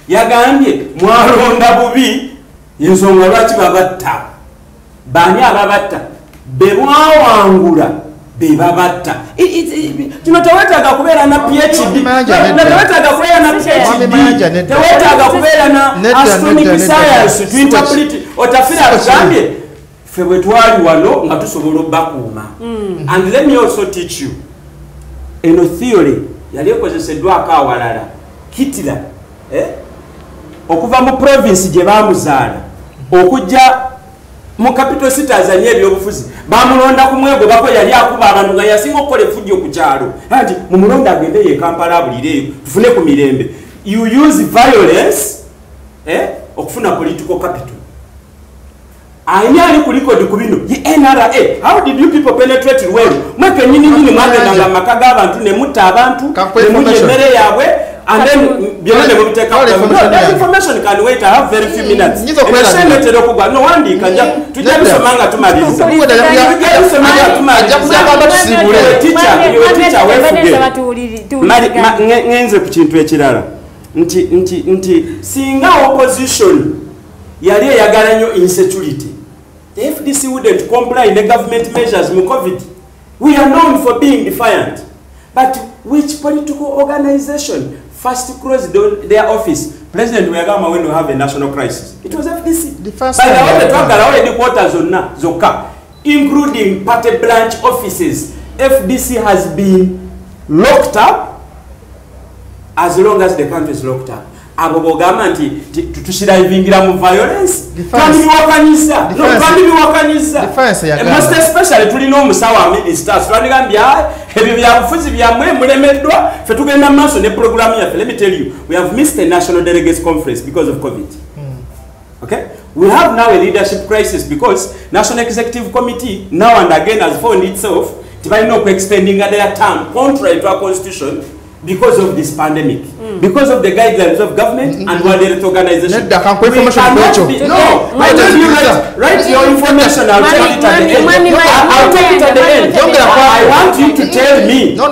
Yagambye mwalonda bubi ensonga lwaki babatta. Bani ababatta? Be mwawangula be babatta. Kino tewetaaga kubeera na PhD. Tewetaaga kubeera na PhD. Tewetaaga kubeera na astronomic science to interpret. Otafire agambye ffe bwe twali wano nga tusobola obbakuuma. And let me also teach you. Eno theory yali ekozeseddwako awalala. Hitler okuva mu province gye baamuzaala okujja mu capital city azanye ebyobufuzi bamulonda ku mwego bako yali akuba abantu nga yasinga okukola efujjo ku kyalo anti mu mulonda agende ye Kampala abulireyo tufune ku mirembe. You use violence okufuna political capital. Anyali kuliko dikubino NRA. How did you people penetrate well? Mweke nini mwagenda nga makaga abantu ne mutta abantu ne mujemere yawe and then beyond the take out that information can wait. I have very few minutes. No one can just to just manga to my ngenze ku kintu ekirala nti singa opposition yali eyagala nnyo insecurity, the FDC wouldn't comply in the government measures mu COVID. We are known for being defiant, but which political organization first closed their office? President Weyagama when we have a national crisis, it was FDC. The first by the way, the talk already quarters on Zoka, including party branch offices. FDC has been locked up as long as the country is locked up. Abogama nti tushiraivingira mu violence. Kandi biwakaniza. No kandi biwakaniza. Most especially tulina omusawa ministers. Twandikambya ebyo byabufuzi byamwe mulemeddwa fe tugenda maso ne program ya. Let me tell you, we have missed a national delegates conference because of COVID. Okay? We have now a leadership crisis because National Executive Committee now and again has found itself to extending their term contrary to our constitution because of this pandemic, because of the guidelines of government and World Health Organization. No, write your information. I'll take it at the end. I'll take it at the end. I want you to tell me. No.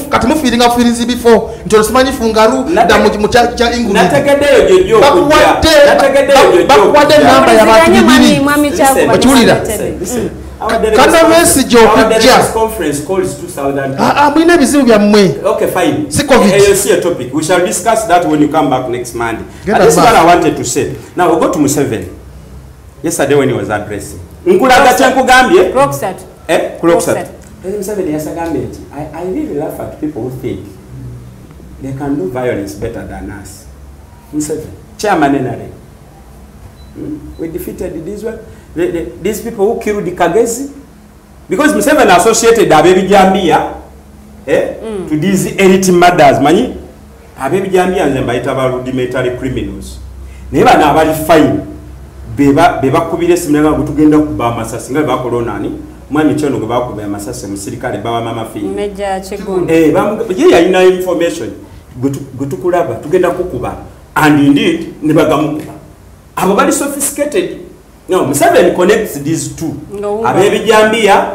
Kati mufiringa feelings before nto simanyi fungaru da mu cha ingulu nategedeyo jojo bakwade namba ya bantu bibiri bachulira kana wesi jokujja conference calls 2000 mwine bizibu bya mmwe. Okay, fine. Si COVID. You see a topic, we shall discuss that when you come back next Monday. And this is what I wanted to say. Now we'll go to Museveni. Yesterday when he was addressing nkulaga kyenkugambye Croxat Croxat Museveni yasagambye nti I really laugh at people who think they can do violence better than us. Museveni chairman NRA, we defeated this one. These people who killed the Kagezi, because Museveni associated Abebijambia to these elite murders. Mani Abebijambia and Zembaita rudimentary criminals. Never na bali fine. Beba kubire simnanga gutugenda kuba masasi nga bakolonani. Mwami chono kuba kuba masasi musirikale baba mama fi. Meja Chegundi. Ye ina information. Gutukulaba tugenda kukuba. And indeed nebagamukuba. Abo bali sophisticated. No, Museveni connects these two. Abebijambia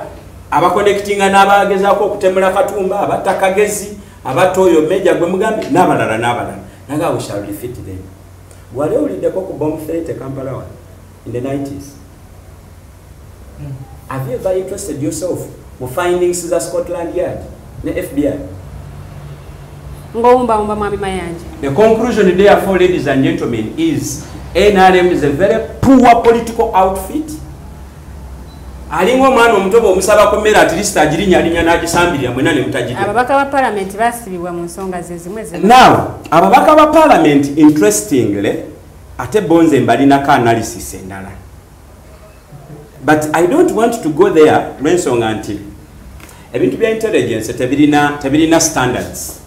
aba connecting n'abagezaako okutemula Katumba, abatakagezi, abatoyo Meja gwe mugambi n'abalala. Naga we shall defeat them. Wale ulideko ku bomb threat Kampala in the 90s. Have you ever interested yourself in findings za Scotland Yard, the FBI? The conclusion therefore, ladies and gentlemen, is NRM is a very poor political outfit. Alingo mwana omutobo omusaba ko mera at least agirinya alinya nagisambirira mwena ne mutajide. Ababaka ba parliament basibibwa mu nsonga zezimwe zimwe. Now, ababaka ba parliament interestingly ate bonze mbalina ka analysis endala. But I don't want to go there lwensonga nti ebintu bya intelligence tebirina standards.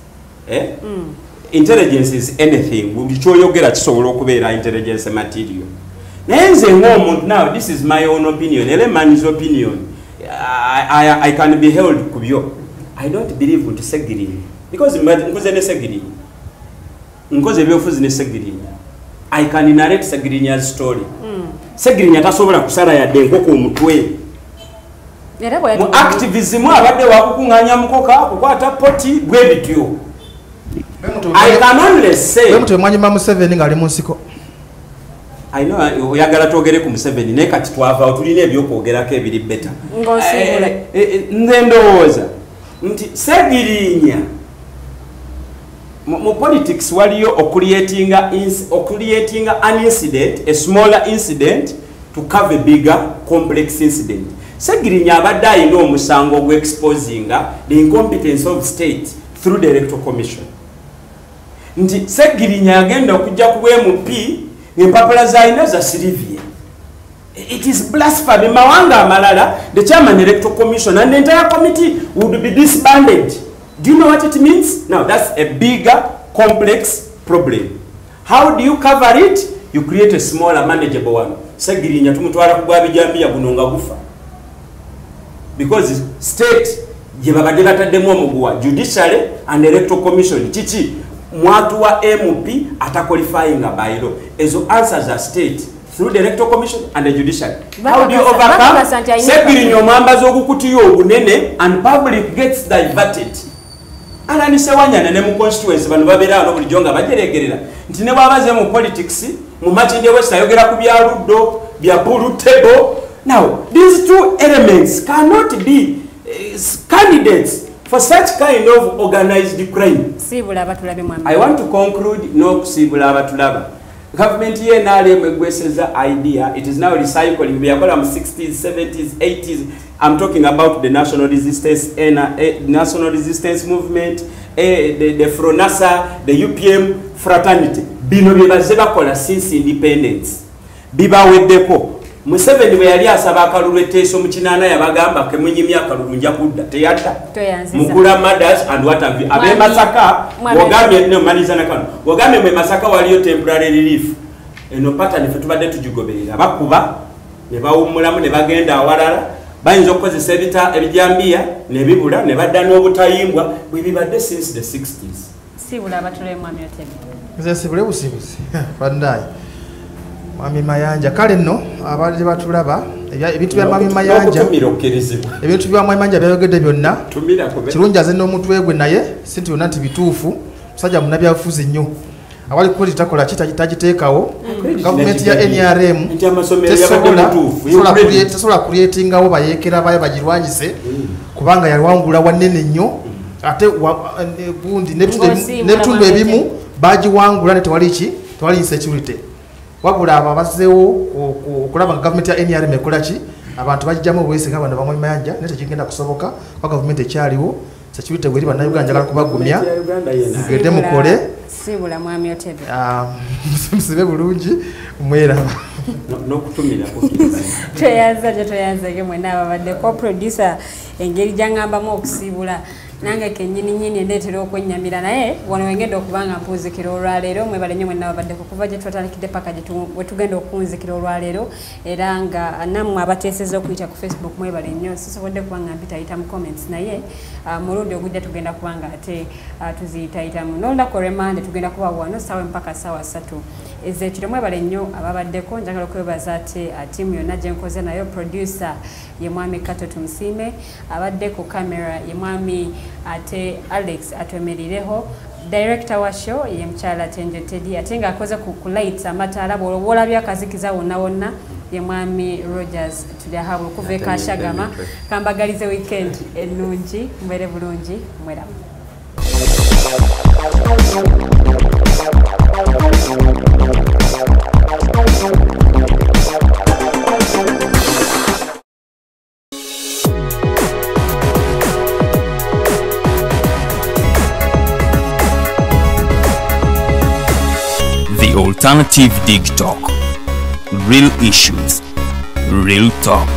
Intelligence is anything. Bulichoyogera kisobola okubeera intelligence material. Nenze ngomuntu, now this is my own opinion, ele man's opinion. I can be held kubyo. I don't believe in Segiri because nkoze ne Segiri. Nkoze byofuzi ne Segiri. I can narrate Segiri's story. Segiri atasobola kusala ya denko ko mutwe. Mu activism abadde wakukunganya mukoka kukwata poti gwe bityo. I can only say Bemuto mwanyi ma Museveni ngali munsiko. I know oyagala togere ku Museveni ne kati twava tulina ebyokwogerako ebiri better. Ngosibula. Nze ndowooza nti Segirinya mu politics waliyo creating an incident, a smaller incident to cover a bigger complex incident. Segirinya abadde alina omusango gwe exposing the incompetence of state through the electoral commission. Nti Segirinya agenda okujja ku MP ng'empapula z'alina za Silivia. It is blasphemy. Mawanga amalala, the chairman electoral commission and the entire committee would be disbanded. Do you know what it means? Now that's a bigger, complex problem. How do you cover it? You create a smaller, manageable one. Segirinya tumutwala kugwabijambiya gunonga gufa. Because state jebabadde bataddemu omuguwa judiciary and electoral commission chichi mwatu wa MP ataqualifying a bylaw. Ezo answers are state through the electoral commission and the judiciary. How do you overcome? Segirinya omwambaza okukutiya obunene and public gets diverted. Ananise wanyana ne mu constituency bano babera no bulijjo nga bajeregerera nti ne babaze mu politics mu Makindye West ayogera ku bya Luddo bya Bulu Table. Now these two elements cannot be candidates for such kind of organized crime. I want to conclude no kusibula abatulaba. Government here NRM egweseza idea. It is now recycling. We are going to 60s, 70s, 80s. I'm talking about the national resistance movement, the FRONASA, the UPM fraternity. Bino bibaze bakola since independence. Biba weddeko. Museveni bwe yali asaba akalulu etteeso mu kinaana yabagamba ke munyimya akalulu nja kudda teyadda. Mukula mothers and what have you. Abe Masaka wagambye no maliza nakano. Wagambye mwe Masaka waliyo temporary relief. Eno pattern fe tubadde tujigoberera. Bakuba ne bawummulamu ne bagenda awalala. Bayinza okukozesa ebijambiya ne bibula ne badda n'obutayimbwa bwe bibadde since the 60s. Sibula abatule mwami Otebe. Nze sibule busibuzi. Bandaye. Mwami Mayanja kale nno abadde batulaba ebintu bya Mwami Mayanja ebintu bya Mwami Mayanja byayogedde byonna kirungi aze n'omutwe gwe naye sinti byonna nti bituufu musajja munabyabufuzi nnyo awali kuli takola kitagiteekawo gavumenti ya NRM tesobola kulietingawo bayeekera bayo bagirwanyise kubanga yalwangula wanene nnyo ate bundi n'ebitundu ebimu bagiwangula ne tewali insecurity. Wabula ababazeewo okulaba nga gavumenti ya NRM ekola ki abantu bagijjamu obwesigwa bano bamwe Mayanja naye tekigenda kusoboka kwa gavumenti ekyaliwo security bweri bannayuganda njagala kubagumya mugende mukole sibula mwami Otebe musibe bulungi mweraba n'okutumira toyanza ge mwena ababadde co-producer engeri gyangambamu okusibula nange kenyini ndetera okwennyamira naye wano wengedde okubanga mpunzikira olwaleero mwebale nnyo mwenna babaddeko kuva gye twatandikidde paka wetugenda okunzikira olwaleero era nga nammwe abateeseza okuyita ku Facebook mwebale nnyo sisobodde kubanga mpitayita mu comments naye mulundi ogujja tugenda kubanga ate tuziyitayitamu n'olunaku olw'Emande tugenda kuba wano ssaawa mpaka ssaawa 3 ezekiro mwebale nnyo ababaddeko njagala okwebaza ate tiimu yonna gye nkoze nayo producer ye mwami Kato Tumsiime abadde ku camera ye mwami ate Alex atwemerireho director wa show ye mchala Tenje Teddy ate nga akoze ku lights amataala bwola byakazikiza wonna ye mwami Rogers tujahabu kuveka ashagama kambagalize weekend ennungi mbere bulungi mwera Alternative Dig Talk. Real issues, real talk.